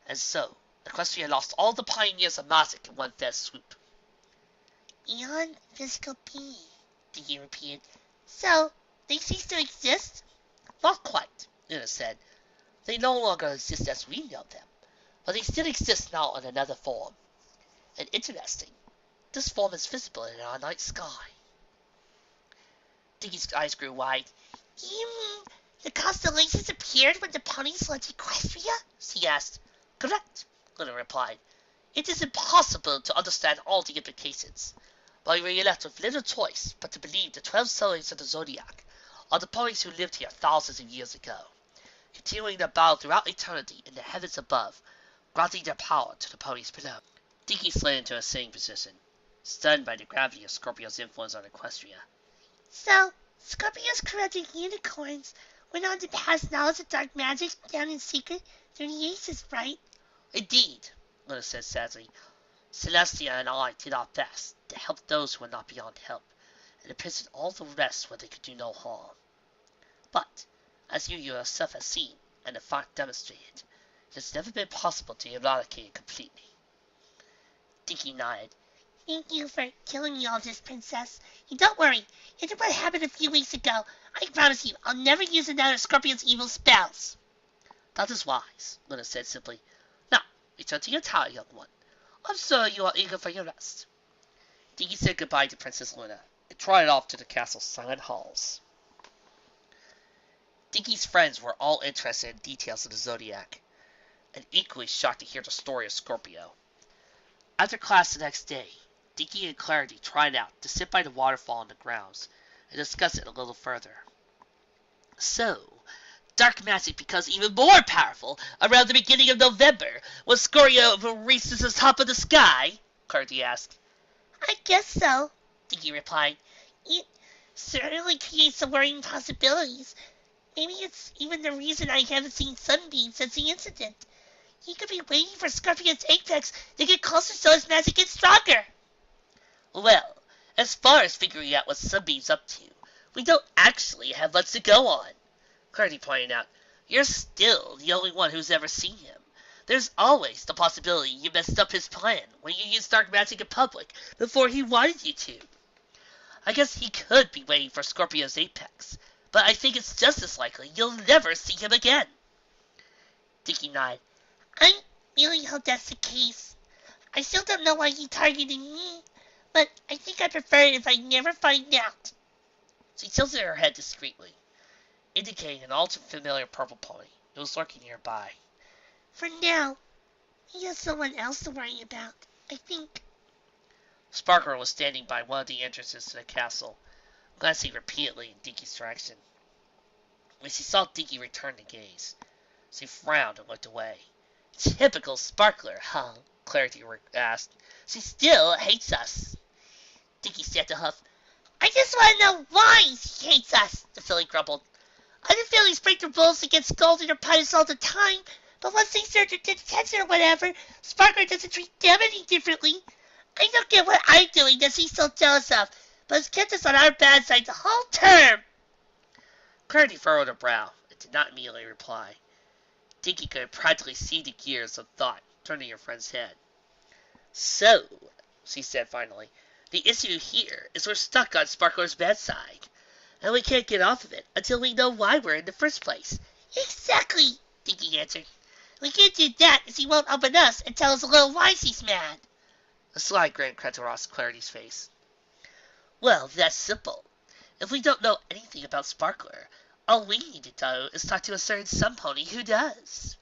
And so, Equestria lost all the pioneers of magic in one fell swoop. Beyond physical being, Dinky repeated. So, they cease to exist? Not quite, Luna said. They no longer exist as we know them, but they still exist now in another form. And interesting, this form is visible in our night sky. Dinky's eyes grew wide. You mean the constellations appeared when the ponies left Equestria? She asked. Correct, Luna replied. It is impossible to understand all the implications, but we are left with little choice but to believe the 12 signs of the Zodiac are the ponies who lived here thousands of years ago, continuing their battle throughout eternity in the heavens above, granting their power to the ponies below. Dinky slid into a sitting position, stunned by the gravity of Scorpio's influence on Equestria. So, Scorpio's corrupted unicorns went on to pass knowledge of dark magic down in secret through the ages, right? Indeed, Luna said sadly. Celestia and I did our best to help those who were not beyond help, and imprison all the rest where they could do no harm. But, as you yourself have seen, and the fact demonstrated, it has never been possible to eradicate it completely. Dinky nodded. Thank you for killing me all this, Princess. And don't worry, after what happened a few weeks ago, I promise you I'll never use another Scorpion's evil spells. That is wise, Luna said simply. Now, return to your tower, young one. I'm sure you are eager for your rest. Dinky said goodbye to Princess Luna and trotted off to the castle's silent halls. Dinky's friends were all interested in details of the Zodiac, and equally shocked to hear the story of Scorpio. After class the next day, Dinky and Clarity tried out to sit by the waterfall on the grounds and discuss it a little further. So, dark magic becomes even more powerful around the beginning of November, when Scorpio reaches the top of the sky? Clarity asked. I guess so, Dinky replied. It certainly creates some worrying possibilities. Maybe it's even the reason I haven't seen Sunbeam since the incident. He could be waiting for Scorpion's apex to get closer so his magic gets stronger. Well, as far as figuring out what Sunbeam's up to, we don't actually have much to go on, Clarity pointed out. You're still the only one who's ever seen him. There's always the possibility you messed up his plan when you used dark magic in public before he wanted you to. I guess he could be waiting for Scorpio's apex, but I think it's just as likely you'll never see him again. Dinky nodded. I really hope that's the case. I still don't know why he targeted me, but I think I prefer it if I never find out. She tilted her head discreetly, indicating an all-too-familiar purple pony that was lurking nearby. For now, he has someone else to worry about, I think. Sparkler was standing by one of the entrances to the castle, glancing repeatedly in Dinky's direction. When she saw Dinky return the gaze, she frowned and looked away. Typical Sparkler, huh? Clarity asked. She still hates us. Dinky said to huff. I just want to know why she hates us, the filly grumbled. Other families break their rules and get scolded or punished all the time, but once they start their detention or whatever, Sparkler doesn't treat them any differently. I don't get what I'm doing that she's so jealous of, but it's kept us on our bad side the whole term. Clarity furrowed her brow and did not immediately reply. Dinky could practically see the gears of thought turning her friend's head. So, she said finally, the issue here is we're stuck on Sparkler's bad side, and we can't get off of it until we know why we're in the first place. Exactly, Dinky answered. We can't do that as he won't open us and tell us a little why she's mad. A sly grin crept across Clarity's face. Well, that's simple. If we don't know anything about Sparkler, all we need to do is talk to a certain sun pony who does.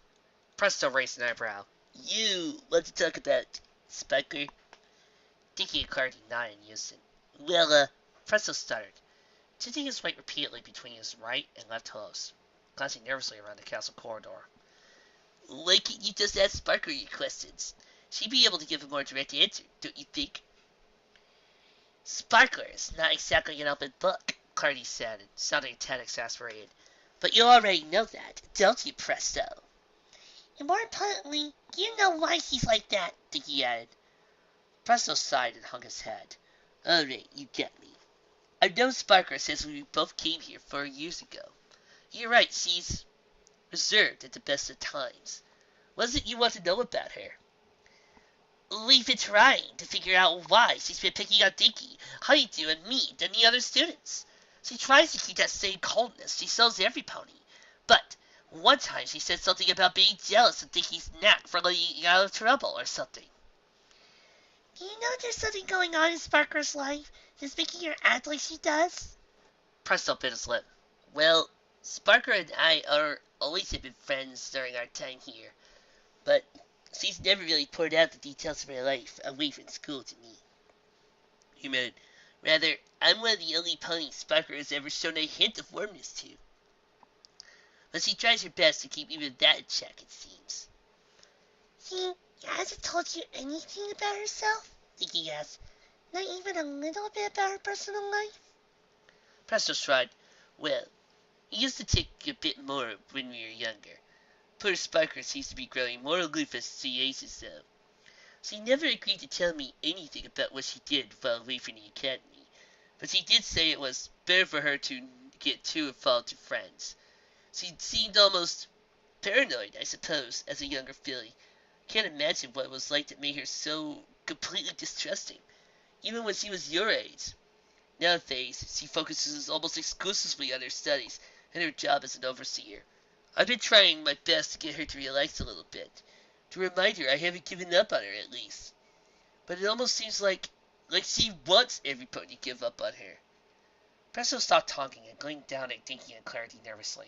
Presto raised an eyebrow. You want to talk about Sparkler? Dinky and Clarity nodded in unison. Well, Presto stuttered, tilting his weight repeatedly between his right and left hooves, glancing nervously around the castle corridor. Why can't you just ask Sparkler your questions? She'd be able to give a more direct answer, don't you think? Sparkler is not exactly an open book, Clarity said, sounding a tad exasperated. But you already know that, don't you, Presto? And more importantly, you know why she's like that, Dinky added. Presto sighed and hung his head. Alright, you get me. I know Sparkler since we both came here 4 years ago. You're right, she's reserved at the best of times. What is it you want to know about her? We've been trying to figure out why she's been picking on Dinky, Honeydew, and me than the other students. She tries to keep that same coldness she shows every pony. But one time she said something about being jealous of Dinky's knack for letting out of trouble or something. Do you know there's something going on in Sparkler's life that's making her act like she does? Presto bit his lip. Well, Sparkler and I are always have been friends during our time here, but she's never really poured out the details of her life away from school to me. You mean, rather, I'm one of the only ponies Sparkler has ever shown a hint of warmness to. But she tries her best to keep even that in check, it seems. She hasn't told you anything about herself? Dinky asked. Not even a little bit about her personal life? Presto shrugged. Well, he used to take a bit more when we were younger. Poor Sparkler seems to be growing more aloof as she ages, though. She never agreed to tell me anything about what she did while away from the academy, but she did say it was better for her to get too involved with friends. She seemed almost paranoid, I suppose, as a younger filly. Can't imagine what it was like that made her so completely distrusting, even when she was your age. Nowadays, she focuses almost exclusively on her studies and her job as an overseer. I've been trying my best to get her to relax a little bit, to remind her I haven't given up on her at least. But it almost seems like she wants everybody to give up on her. Presto stopped talking and glanced down at Dinky and Clarity nervously.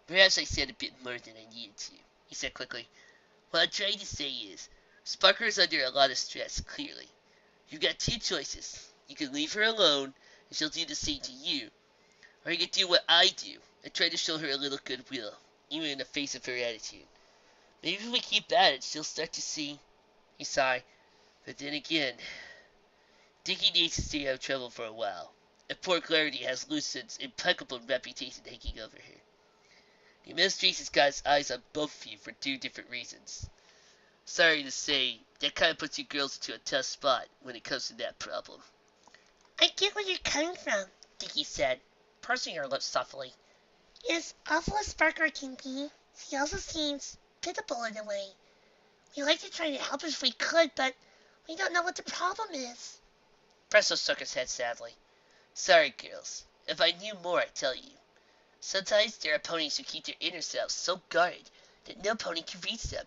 Perhaps I said a bit more than I needed to, he said quickly. What I'm trying to say is, Sparkler's under a lot of stress, clearly. You've got two choices. You can leave her alone, and she'll do the same to you. Or you can do what I do, and try to show her a little goodwill, even in the face of her attitude. Maybe if we keep at it, she'll start to see. He sighed. But then again, Dinky needs to stay out of trouble for a while, and poor Clarity has Lucian's impeccable reputation hanging over her. The administration's got its eyes on both of you for 2 different reasons. Sorry to say, that kind of puts you girls into a tough spot when it comes to that problem. I get where you're coming from, Dinky said, pursing her lips softly. As awful as Sparkler can be, she also seems pitiful in a way. We like to try to help her if we could, but we don't know what the problem is. Presto shook his head sadly. Sorry, girls. If I knew more, I'd tell you. Sometimes there are ponies who keep their inner selves so guarded that no pony can reach them.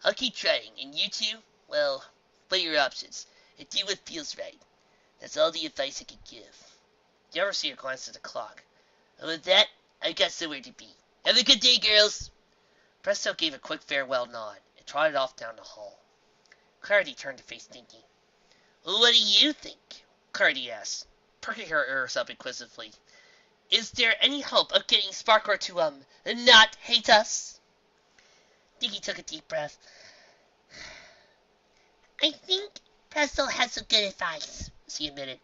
I'll keep trying, and you two, well, weigh your options, and do what feels right. That's all the advice I can give. The overseer glanced at the clock. And with that, I've got somewhere to be. Have a good day, girls! Presto gave a quick farewell nod and trotted off down the hall. Clarity turned to face Dinky. What do you think? Clarity asked, perking her ears up inquisitively. Is there any hope of getting Sparkler to, not hate us? Dinky took a deep breath. I think Presto has some good advice, she admitted.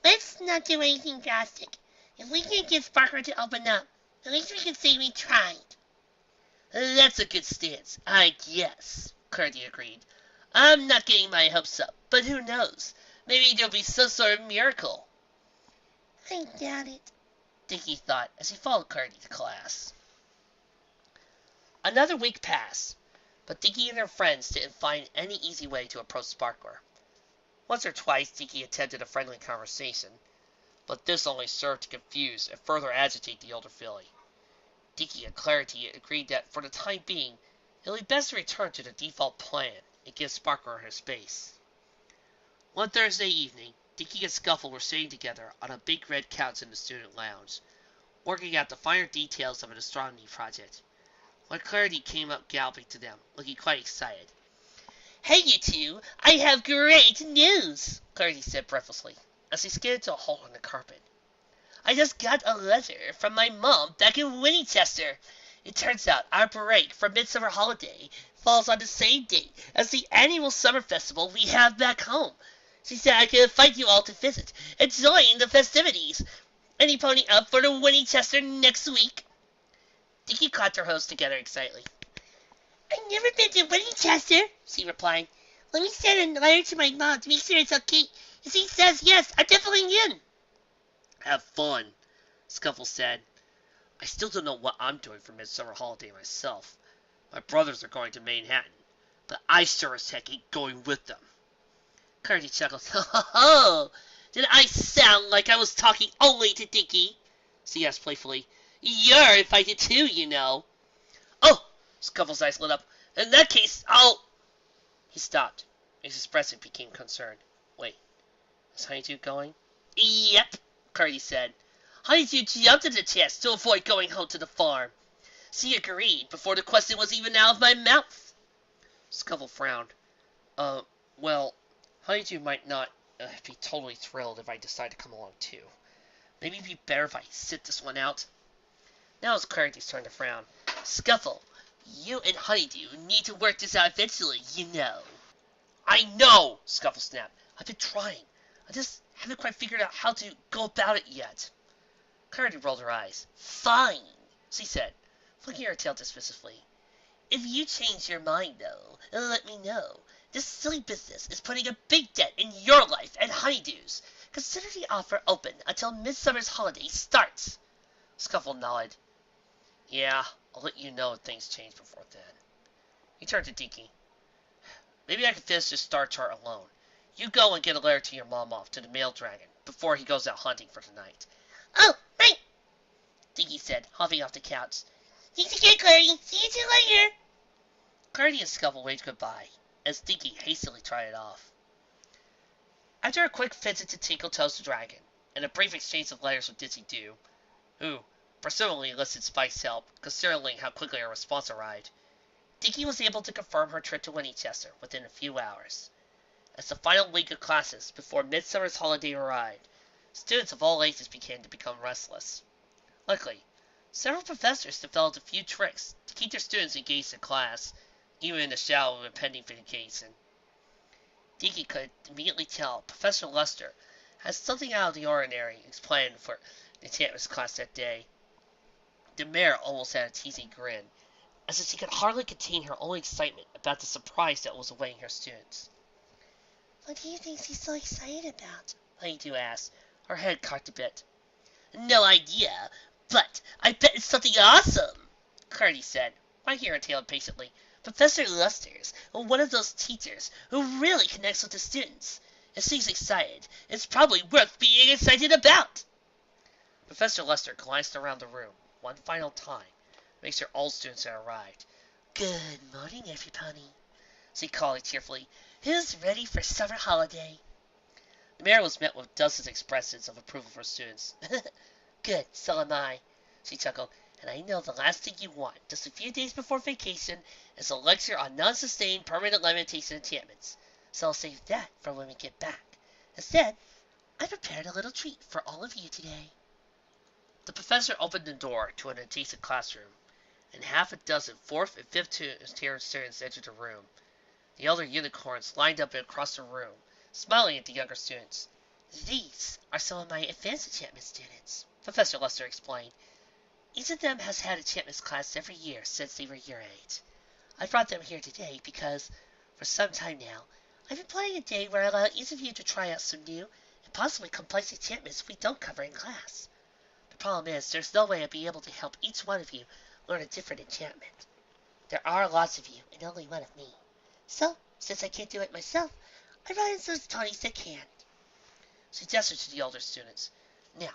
Let's not do anything drastic. If we can't get Sparkler to open up, at least we can say we tried. That's a good stance, I guess, Clarity agreed. I'm not getting my hopes up, but who knows? Maybe there'll be some sort of miracle. I doubt it, Dinky thought as he followed Clarity to class. Another week passed, but Dinky and her friends didn't find any easy way to approach Sparkler. Once or twice Dinky attempted a friendly conversation, but this only served to confuse and further agitate the older filly. Dinky and Clarity agreed that for the time being, it would be best to return to the default plan and give Sparkler her space. One Thursday evening, Dinky and Scuffle were sitting together on a big red couch in the student lounge, working out the finer details of an astronomy project, when Clarity came up galloping to them, looking quite excited. "Hey, you two, I have great news," Clarity said breathlessly, as he skidded to a halt on the carpet. "I just got a letter from my mom back in Winchester. It turns out our break for Midsummer Holiday falls on the same date as the annual summer festival we have back home. She said I could invite you all to visit and join the festivities. Any pony up for the Winchester next week?" Dinky clapped her hands together excitedly. "I've never been to Winchester," she replied. "Let me send a letter to my mom to make sure it's okay. If she says yes, I'm definitely in." "Have fun," Scuffle said. "I still don't know what I'm doing for Midsummer Holiday myself. My brothers are going to Manhattan, but I sure as heck ain't going with them." Clarity chuckled. "Ho ho ho! Did I sound like I was talking only to Dinky?" she asked playfully. "You're invited too, you know." "Oh!" Scuffle's eyes lit up. "In that case, I'll—" He stopped. His expression became concerned. "Wait, is Honeydew going?" "Yep," Clarity said. "Honeydew jumped at the chance to avoid going home to the farm. She agreed before the question was even out of my mouth." Scuffle frowned. Well, Honeydew might not be totally thrilled if I decide to come along too. Maybe it'd be better if I sit this one out." Now it's Clarity's turn to frown. "Scuffle, you and Honeydew need to work this out eventually, you know." "I know!" Scuffle snapped. "I've been trying. I just haven't quite figured out how to go about it yet." Clarity rolled her eyes. "Fine," she said, flicking her tail dismissively. "If you change your mind, though, let me know. This silly business is putting a big dent in your life and Honeydew's. Consider the offer open until Midsummer's Holiday starts." Scuffle nodded. "Yeah, I'll let you know if things change before then." He turned to Dinky. "Maybe I can finish this star chart alone. You go and get a letter to your mom off to the male dragon before he goes out hunting for tonight." "Oh, right," Dinky said, hopping off the couch. "Thanks again, Clarity. See you two later." Clarity and Scuffle waved goodbye, as Dinky hastily trotted off. After a quick visit to Tinkletoes the dragon, and a brief exchange of letters with Dinky Doo, who presumably enlisted Spike's help, considering how quickly her response arrived, Dinky was able to confirm her trip to Winchester within a few hours. As the final week of classes before Midsummer's Holiday arrived, students of all ages began to become restless. Luckily, several professors developed a few tricks to keep their students engaged in class, even in the shadow of impending vacation. Dinky could immediately tell Professor Lester had something out of the ordinary planned for the enchantments class that day. The mare almost had a teasing grin, as if she could hardly contain her own excitement about the surprise that was awaiting her students. "What do you think she's so excited about?" Honeydew asked, her head cocked a bit. "No idea, but I bet it's something awesome," Clarity said, wagging her tail impatiently. "Professor Lester's one of those teachers who really connects with the students. If she's excited, it's probably worth being excited about." Professor Lester glanced around the room one final time, to make sure all students had arrived. "Good morning, everybody," she called cheerfully. "Who's ready for summer holiday?" The mayor was met with dozens of expressions of approval from students. "Good, so am I," she chuckled. "And I know the last thing you want, just a few days before vacation, is a lecture on non-sustained permanent limitation enchantments. So I'll save that for when we get back. Instead, I prepared a little treat for all of you today." The professor opened the door to an adjacent classroom, and half a dozen fourth and fifth tier students entered the room. The elder unicorns lined up across the room, smiling at the younger students. "These are some of my advanced enchantment students," Professor Lester explained. Each of them has had enchantments class every year since they were year 8. I brought them here today because, for some time now, I've been planning a day where I allow each of you to try out some new and possibly complex enchantments we don't cover in class. The problem is, there's no way I'd be able to help each one of you learn a different enchantment. There are lots of you, and only one of me. So, since I can't do it myself, I brought in some Tonies that can. She gestured to the older students. Now,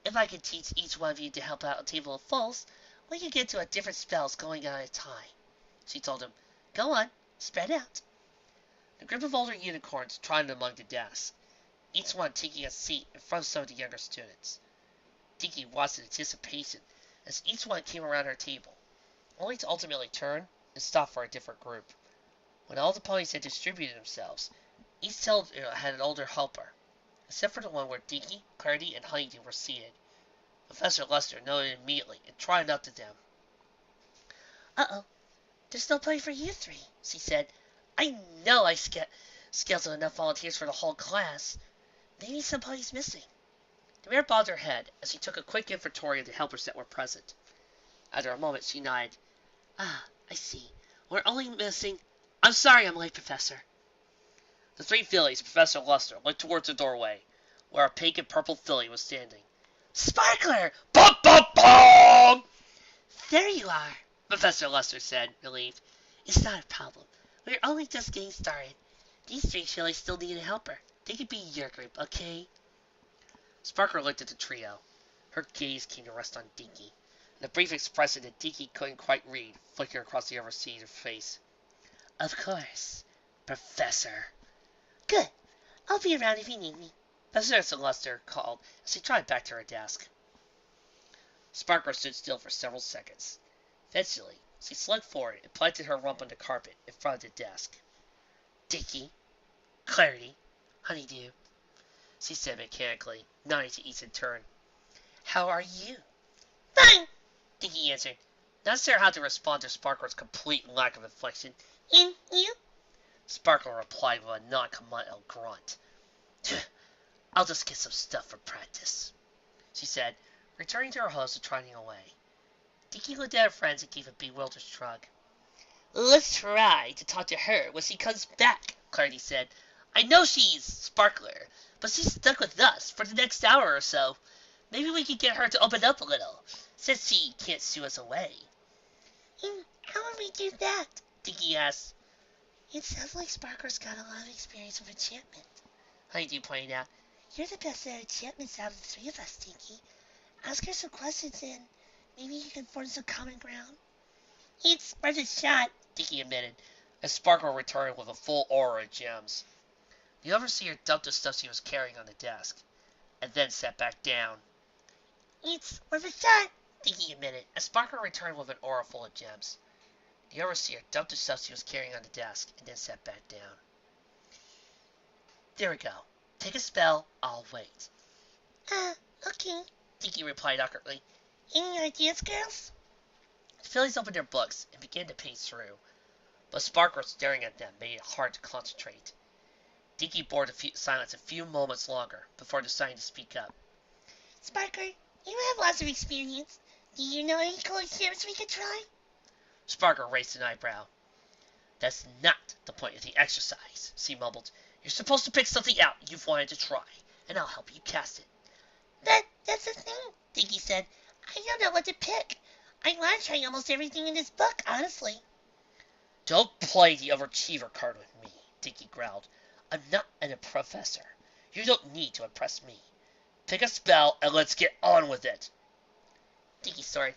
if I could teach each one of you to help out a table of fools, we could get to a different spells going on at a time. She told them, Go on, spread out. The group of older unicorns trotted among the desks, each one taking a seat in front of some of the younger students. Dinky watched in anticipation as each one came around her table, only to ultimately turn and stop for a different group. When all the ponies had distributed themselves, each table had an older helper, except for the one where Dinky, Clarity, and Honeydew were seated. Professor Lester noted immediately and trotted up to them. Uh-oh, there's no pony for you three, she said. I know I scheduled enough volunteers for the whole class. Maybe somebody's missing. The mayor bobbed her head as she took a quick inventory of the helpers that were present. After a moment, she nodded. Ah, I see. We're only missing... I'm sorry I'm late, Professor. The 3 fillies and Professor Lester looked towards the doorway, where a pink and purple filly was standing. Sparkler! Bum, bum, bum! There you are, Professor Lester said, relieved. It's not a problem. We're only just getting started. These 3 fillies still need a helper. They could be your group, okay? Sparkler looked at the trio. Her gaze came to rest on Dinky, and the brief expression that Dinky couldn't quite read flickered across the overseer's face. Of course, Professor. Good. I'll be around if you need me, Professor Lester called as she trotted back to her desk. Sparkler stood still for several seconds. Eventually, she slid forward and planted her rump on the carpet in front of the desk. Dinky, Clarity, Honeydew, she said mechanically, nodding to each in turn. How are you? Fine, Dinky answered, not sure how to respond to Sparkler's complete lack of inflection. And you? Sparkler replied with a non-committal grunt. I'll just get some stuff for practice, she said, returning to her host and trotting away. Dinky looked at her friends and gave a bewildered shrug. Let's try to talk to her when she comes back, Clarity said. I know she's Sparkler, but she's stuck with us for the next hour or so. Maybe we can get her to open up a little, since she can't shoo us away. And how will we do that? Dinky asked. It sounds like Sparkler's got a lot of experience with enchantment, Honeydew pointed out. You're the best at enchantments out of the 3 of us, Dinky. Ask her some questions and maybe you can form some common ground. It's worth a shot, Dinky admitted, as Sparkler returned with a full aura of gems. The overseer dumped the stuff she was carrying on the desk, and then sat back down. It's worth a shot, Dinky admitted, as Sparkler returned with an aura full of gems. The overseer dumped the stuff she was carrying on the desk, and then sat back down. There we go. Take a spell, I'll wait. Okay, Dinky replied awkwardly. Any ideas, girls? The fillies opened their books and began to pace through, but Sparkler staring at them made it hard to concentrate. Dinky bore the silence a few moments longer before deciding to speak up. Sparkler, you have lots of experience. Do you know any cool enchantments we could try? Sparkler raised an eyebrow. That's not the point of the exercise, she mumbled. You're supposed to pick something out you've wanted to try, and I'll help you cast it. That's the thing, Dinky said. I don't know what to pick. I want to try almost everything in this book, honestly. Don't play the overachiever card with me, Dinky growled. I'm not a professor. You don't need to impress me. Pick a spell and let's get on with it. Dinky snorted.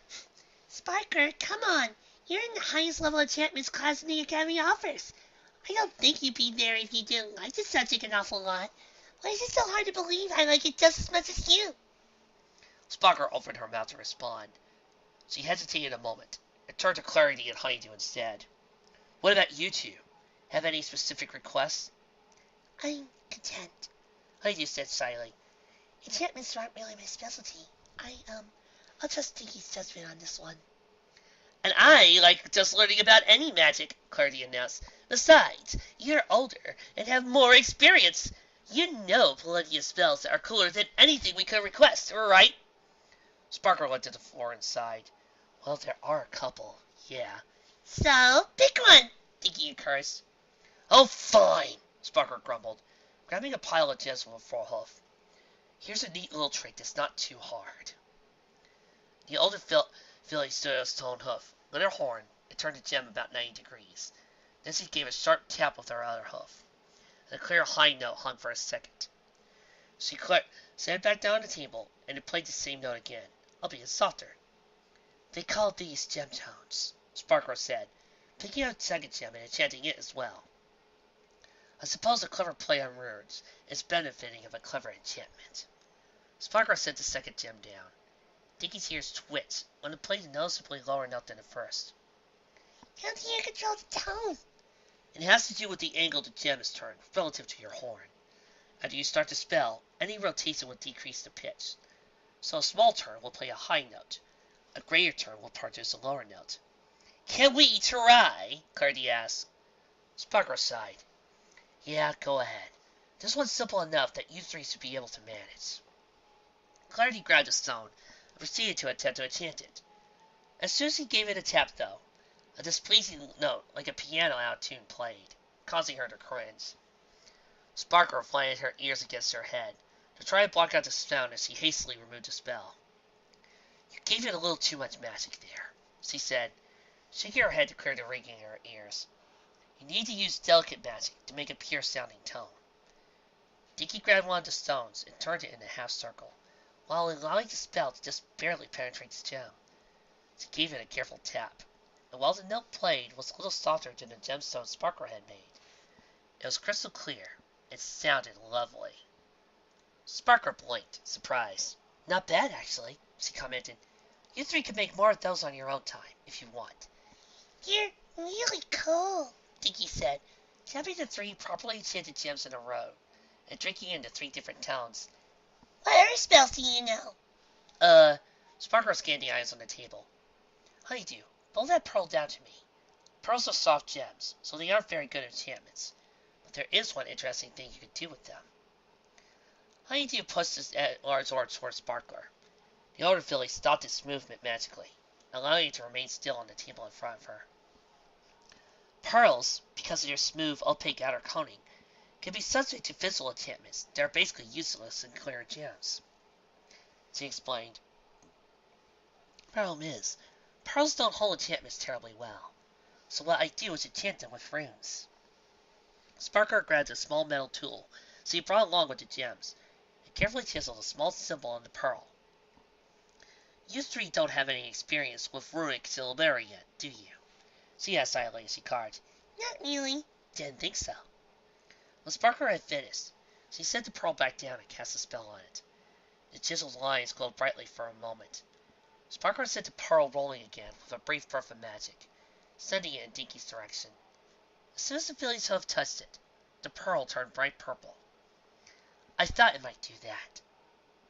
Sparkler, come on. You're in the highest level enchantments class in the Academy offers. I don't think you'd be there if you didn't like this subject an awful lot. Why is it so hard to believe I like it just as much as you? Sparkler opened her mouth to respond. She hesitated a moment and turned to Clarity and Honeydew instead. What about you two? Have any specific requests? I'm content, Honeydew said shyly. Enchantments aren't really my specialty. I'll trust Dinky's judgment on this one. And I like just learning about any magic, Clarity announced. Besides, you're older and have more experience. You know plenty of spells that are cooler than anything we could request, right? Sparkle looked at the floor and sighed. Well, there are a couple, yeah. So, pick one, Dinky encouraged. Oh, fine, Sparkle grumbled, grabbing a pile of gems from a full hoof. Here's a neat little trick that's not too hard. The older filly stood on its own hoof. With her horn, it turned the gem about 90 degrees. Then she gave a sharp tap with her other hoof. And a clear high note hung for a second. She sat back down on the table, and it played the same note again, albeit softer. They call these gem tones, Sparkle said, picking out the second gem and enchanting it as well. I suppose a clever play on words is benefiting of a clever enchantment. Sparkle set the second gem down. Dinky's ears twitched when it played a noticeably lower note than the first. How do you control the tone? It has to do with the angle the gem is turned relative to your horn. After you start the spell, any rotation will decrease the pitch. So a small turn will play a high note. A greater turn will produce a lower note. Can we try? Clarity asked. Sparkle sighed. Yeah, go ahead. This one's simple enough that you three should be able to manage. Clarity grabbed a stone and proceeded to attempt to enchant it. As soon as he gave it a tap, though, a displeasing note, like a piano out of tune, played, causing her to cringe. Sparkle flattened her ears against her head to try to block out the sound as she hastily removed the spell. You gave it a little too much magic there, she said, shaking her head to clear the ringing in her ears. You need to use delicate magic to make a pure-sounding tone. Dinky grabbed one of the stones and turned it in a half-circle, while allowing the spell to just barely penetrate the gem. She gave it a careful tap, and while the note played was a little softer than the gemstone Sparkle had made, it was crystal clear. It sounded lovely. Sparkle blinked, surprised. Not bad, actually, she commented. You three can make more of those on your own time, if you want. You're really cool, Dinky said, tapping the 3 properly enchanted gems in a row, and drinking in the 3 different tones. What other spells do you know? Sparkle scanned the eyes on the table. Honeydew, pull that pearl down to me. Pearls are soft gems, so they aren't very good enchantments. But there is one interesting thing you could do with them. Honeydew pushed his large orb towards Sparkler. The older filly stopped its movement magically, allowing it to remain still on the table in front of her. Pearls, because of their smooth, opaque outer coating, can be subject to physical enchantments that are basically useless in clear gems. She explained. Problem is, pearls don't hold enchantments terribly well, so what I do is enchant them with runes. Sparkler grabbed a small metal tool, so he brought along with the gems, and carefully chiseled a small symbol on the pearl. You three don't have any experience with runic syllabary yet, do you? She asked silently as she carved. Not really. Didn't think so. When Sparkler had finished, she set the pearl back down and cast a spell on it. The chiseled lines glowed brightly for a moment. Sparkler set the pearl rolling again with a brief burst of magic, sending it in Dinky's direction. As soon as the filly's hoof touched it, the pearl turned bright purple. I thought it might do that,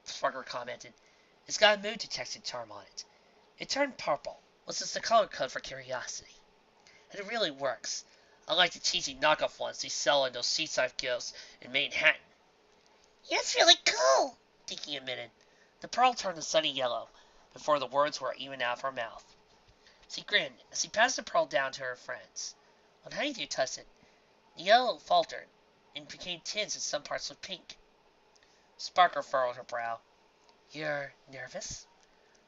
Sparkler commented. It's got a mood detection charm on it. It turned purple, which is the color code for curiosity. And it really works. Unlike the cheesy knockoff ones they sell in those seaside gifts in Manhattan. That's really cool, Dinky admitted. The pearl turned a sunny yellow before the words were even out of her mouth. She grinned as she passed the pearl down to her friends. When Honeydew touched it, the yellow faltered and became tinged in some parts with pink. Sparkler furrowed her brow. You're nervous?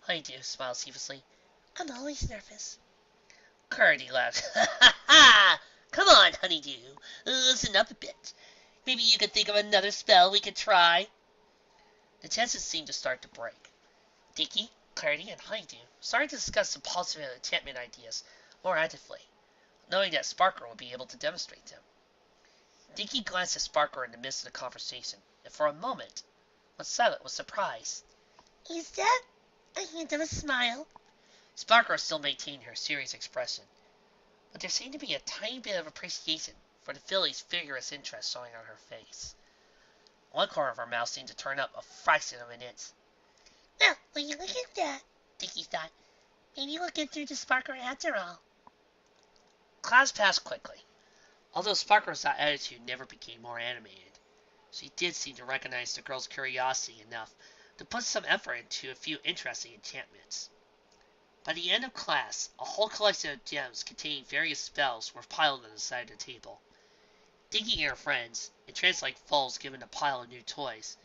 Honeydew smiled sheepishly. I'm always nervous. Clarity laughed. Ha ha! Come on, Honeydew. Listen up a bit. Maybe you could think of another spell we could try. The tension seemed to start to break. Dinky, Clarity, and Honeydew started to discuss some possible enchantment ideas more actively, knowing that Sparkler would be able to demonstrate them. Dinky glanced at Sparkler in the midst of the conversation, and for a moment was silent with surprise. Is that a hint of a smile? Sparkler still maintained her serious expression, but there seemed to be a tiny bit of appreciation for the filly's vigorous interest showing on her face. One corner of her mouth seemed to turn up a fraction of an inch. Well, when you look at that, Dinky thought, maybe we'll get through to Sparkler after all. Class passed quickly. Although Sparkler's attitude never became more animated, she did seem to recognize the girl's curiosity enough to put some effort into a few interesting enchantments. By the end of class, a whole collection of gems containing various spells were piled on the side of the table. Dinky and her friends, entranced like foals given a pile of new toys,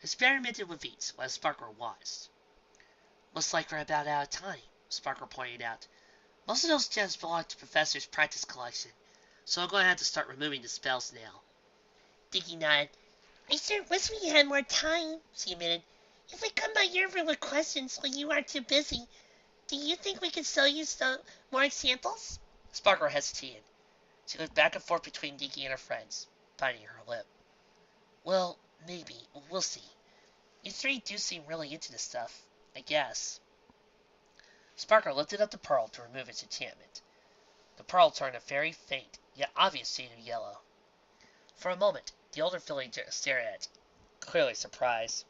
experimented with each while Sparkler watched. "Looks like we're about out of time," Sparkler pointed out. "Most of those gems belong to Professor's practice collection, so I'm going to have to start removing the spells now." Dinky nodded. I sure wish we had more time, she admitted. If we come by your room with questions when you are too busy, do you think we could show you some more examples? Sparkler hesitated. She looked back and forth between Dinky and her friends, biting her lip. "Well, maybe. We'll see. You three do seem really into this stuff, I guess." Sparkler lifted up the pearl to remove its enchantment. The pearl turned a very faint, yet obvious shade of yellow. For a moment, the older filly stared at it, clearly surprised.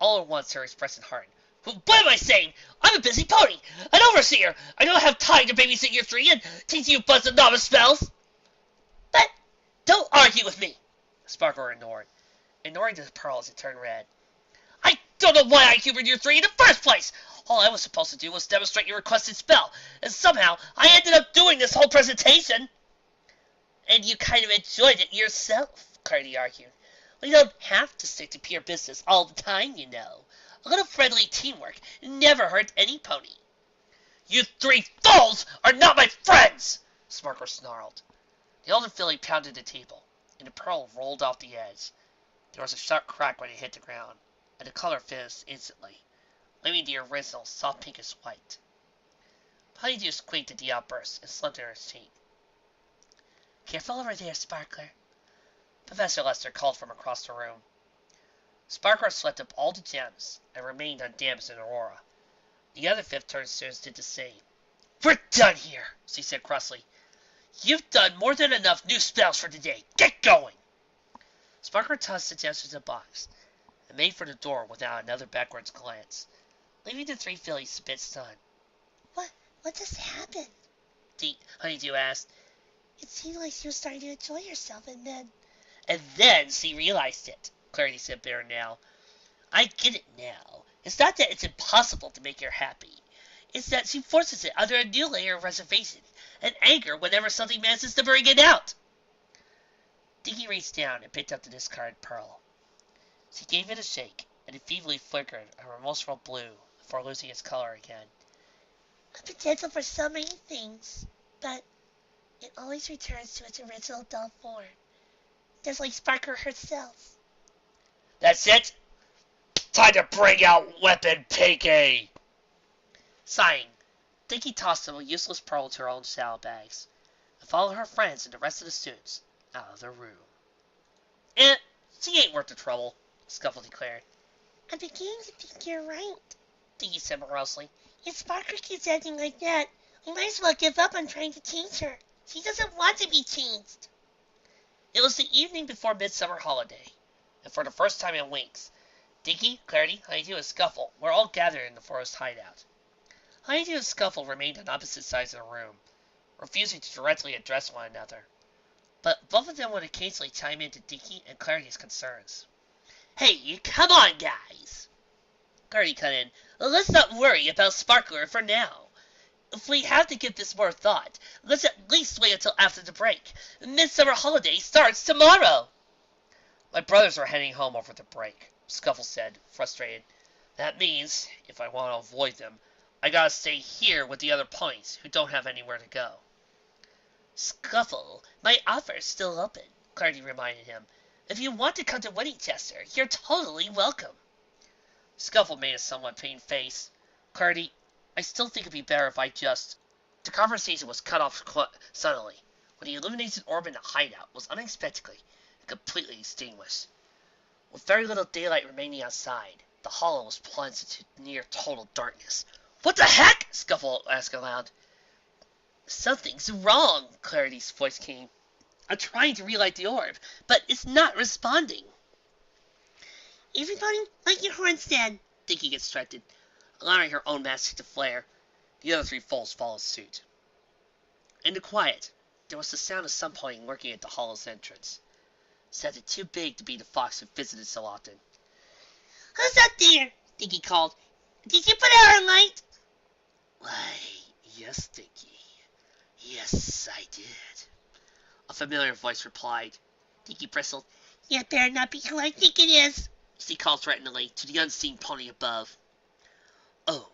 All at once her expression hardened. "What am I saying? I'm a busy pony, an overseer. I don't have time to babysit your three and teach you a bunch of novice spells." "But don't argue with me," Sparkler ignoring the pearl as it turned red. "I don't know why I humored your three in the first place. All I was supposed to do was demonstrate your requested spell, and somehow I ended up doing this whole presentation." "And you kind of enjoyed it yourself," Clarity argued. "We don't have to stick to pure business all the time, you know. A little friendly teamwork never hurt any pony." "You three fools are not my friends!" Sparkler snarled. The older filly pounded the table, and the pearl rolled off the edge. There was a sharp crack when it hit the ground, and the color fizzed instantly, leaving the original soft pinkish white. Honeydew squeaked at the outburst and slipped in her seat. "Careful over there, Sparkler," Professor Lester called from across the room. Sparkler swept up all the gems and remained undamaged in Aurora. The other fifth turned students did the same. "We're done here," she said crossly. "You've done more than enough new spells for today. Get going." Sparkler tossed the gems into the box and made for the door without another backwards glance, leaving the three fillies a bit stunned. What just happened?" Honeydew asked. "It seemed like you were starting to enjoy yourself, and then—" "And then she realized it," Clarity said bitter now. "I get it now. It's not that it's impossible to make her happy. It's that she forces it under a new layer of reservation and anger whenever something manages to bring it out." Dinky reached down and picked up the discarded pearl. She gave it a shake, and it feebly flickered a remorseful blue before losing its color again. "A potential for so many things, but it always returns to its original dull form, just like Sparkler herself." "That's it? Time to bring out Weapon Pinky!" Sighing, Dinky tossed the useless pearl into her own saddlebags, and followed her friends and the rest of the students out of the room. She ain't worth the trouble," Scuffle declared. "I'm beginning to think you're right," Dinky said morosely. "If Sparkler keeps acting like that, we might as well give up on trying to change her. She doesn't want to be changed." It was the evening before Midsummer Holiday, and for the first time in weeks, Dinky, Clarity, Honeydew, and Scuffle were all gathered in the forest hideout. Honeydew and Scuffle remained on opposite sides of the room, refusing to directly address one another, but both of them would occasionally chime in to Dinky and Clarity's concerns. "Hey, come on, guys!" Clarity cut in. "Let's not worry about Sparkler for now. If we have to give this more thought, let's at least wait until after the break. Midsummer Holiday starts tomorrow." "My brothers are heading home over the break," Scuffle said, frustrated. "That means, if I want to avoid them, I gotta stay here with the other ponies who don't have anywhere to go." "Scuffle, my offer's still open," Clarity reminded him. "If you want to come to Winchester, you're totally welcome." Scuffle made a somewhat pained face. "Clarity, I still think it'd be better if I just—" The conversation was cut off suddenly, when the illuminated orb in the hideout was unexpectedly and completely extinguished. With very little daylight remaining outside, the hollow was plunged into near total darkness. "What the heck?" Scuffle asked aloud. "Something's wrong," Clarity's voice came. "I'm trying to relight the orb, but it's not responding." "Everybody, light your horns then," Dinky instructed, allowing her own magic to flare. The other three foals followed suit. In the quiet, there was the sound of some pony lurking at the hollow's entrance. It sounded too big to be the fox who visited so often. Who's up there? Dinky called. Did you put out our light? Why, yes, Dinky. Yes, I did. A familiar voice replied. Dinky bristled. You better not be who I think it is. She called threateningly to the unseen pony above. Oh,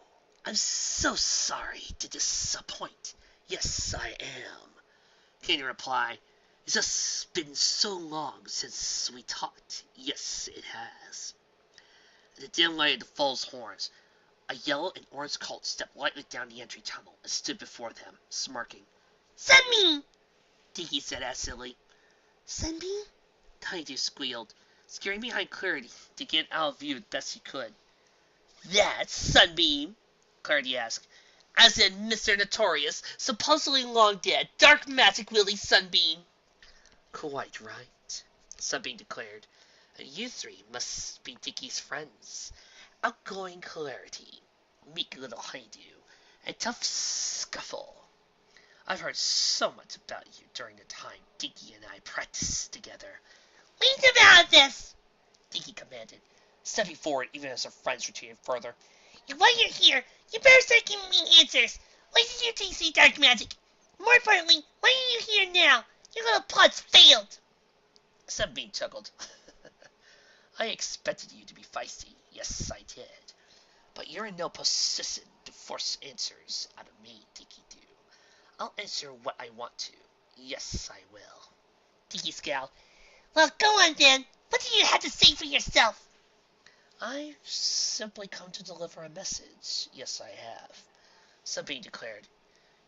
I'm so sorry to disappoint. Yes, I am, came the reply. It's just been so long since we talked. Yes, it has. In the dim light of the foal's horns, a yellow and orange colt stepped lightly down the entry tunnel and stood before them, smirking. Sunbeam! Dinky said acidly. Sunbeam? Dinky Doo squealed, scaring behind Clarity to get out of view the best he could. That's Sunbeam, Clarity asked. As in Mr. Notorious, supposedly long dead, dark magic Willie Sunbeam. Quite right, Sunbeam declared. You three must be Dinky's friends. Outgoing Clarity, meek little Honeydew, and tough Scuffle. I've heard so much about you during the time Dinky and I practiced together. Read about this, Dinky commanded, stepping forward even as her friends retreated further. And while you're here, you better start giving me answers. Why did you take the dark magic? More importantly, why are you here now? Your little plots failed. Sunbeam chuckled. I expected you to be feisty. Yes, I did. But you're in no position to force answers out of me, Dinky Doo. I'll answer what I want to. Yes, I will. Dinky scowled. Well, go on then. What do you have to say for yourself? I've simply come to deliver a message. Yes, I have, Sunbeam declared.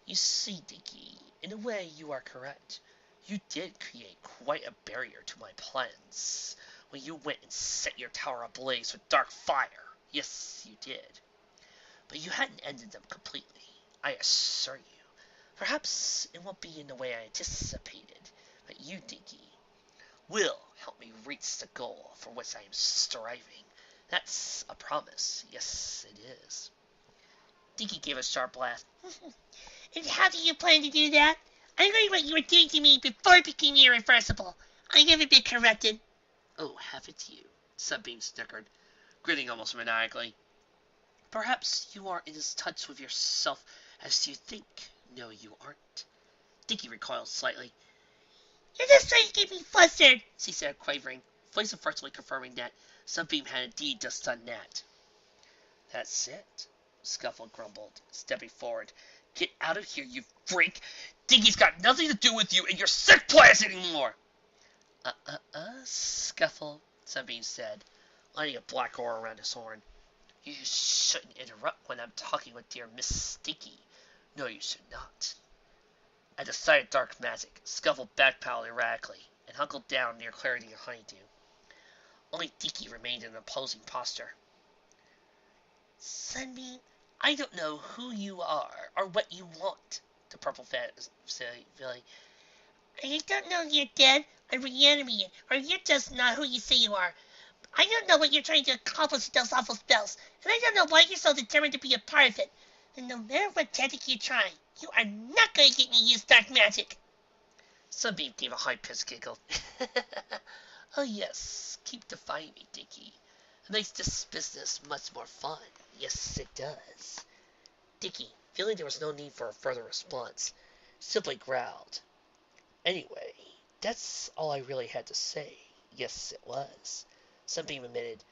You see, Dinky, in a way you are correct. You did create quite a barrier to my plans when you went and set your tower ablaze with dark fire. Yes, you did. But you hadn't ended them completely, I assure you. Perhaps it won't be in the way I anticipated, but you, Dinky, will help me reach the goal for which I am striving. That's a promise. Yes, it is. Dinky gave a sharp laugh. And how do you plan to do that? I learned what you were doing to me before it became irreversible. I never been corrected. Oh, haven't you? Sunbeam snickered, grinning almost maniacally. Perhaps you aren't as touch with yourself as you think. No, you aren't. Dinky recoiled slightly. You're just trying to get me flustered, she said, quavering, voice virtually confirming that Sunbeam had indeed just done that. That's it, Scuffle grumbled, stepping forward. Get out of here, you freak! Dinky's got nothing to do with you and your sick plans anymore! Scuffle, Sunbeam said, lighting a black aura around his horn. You shouldn't interrupt when I'm talking with dear Miss Dinky. No, you should not. At the sight of dark magic, Scuffle backpedaled erratically and hunkered down near Clarity and Honeydew. Only Dinky remained in an opposing posture. Sunbeam, I don't know who you are or what you want, the purple fat said, Billy. I don't know if you're dead or reanimated, or you're just not who you say you are. I don't know what you're trying to accomplish with those awful spells, and I don't know why you're so determined to be a part of it. And no matter what tactic you try, you are not going to get me to use dark magic. Sunbeam gave a high-pitched giggle. Oh yes, keep defying me, Dinky. It makes this business much more fun. Yes, it does. Dinky, feeling there was no need for a further response, simply growled. Anyway, that's all I really had to say. Yes, it was. Sunbeam admitted.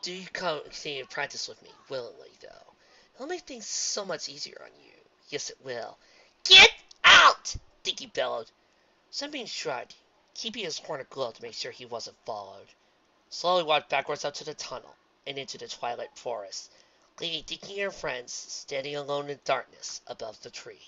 Do you continue to practice with me? Willingly, though. It'll make things so much easier on you. Yes, it will. Get out! Dinky bellowed. Sunbeam shrugged, keeping his horn aglow to make sure he wasn't followed. Slowly walked backwards out to the tunnel and into the twilight forest, leaving Dinky and her friends standing alone in darkness above the tree.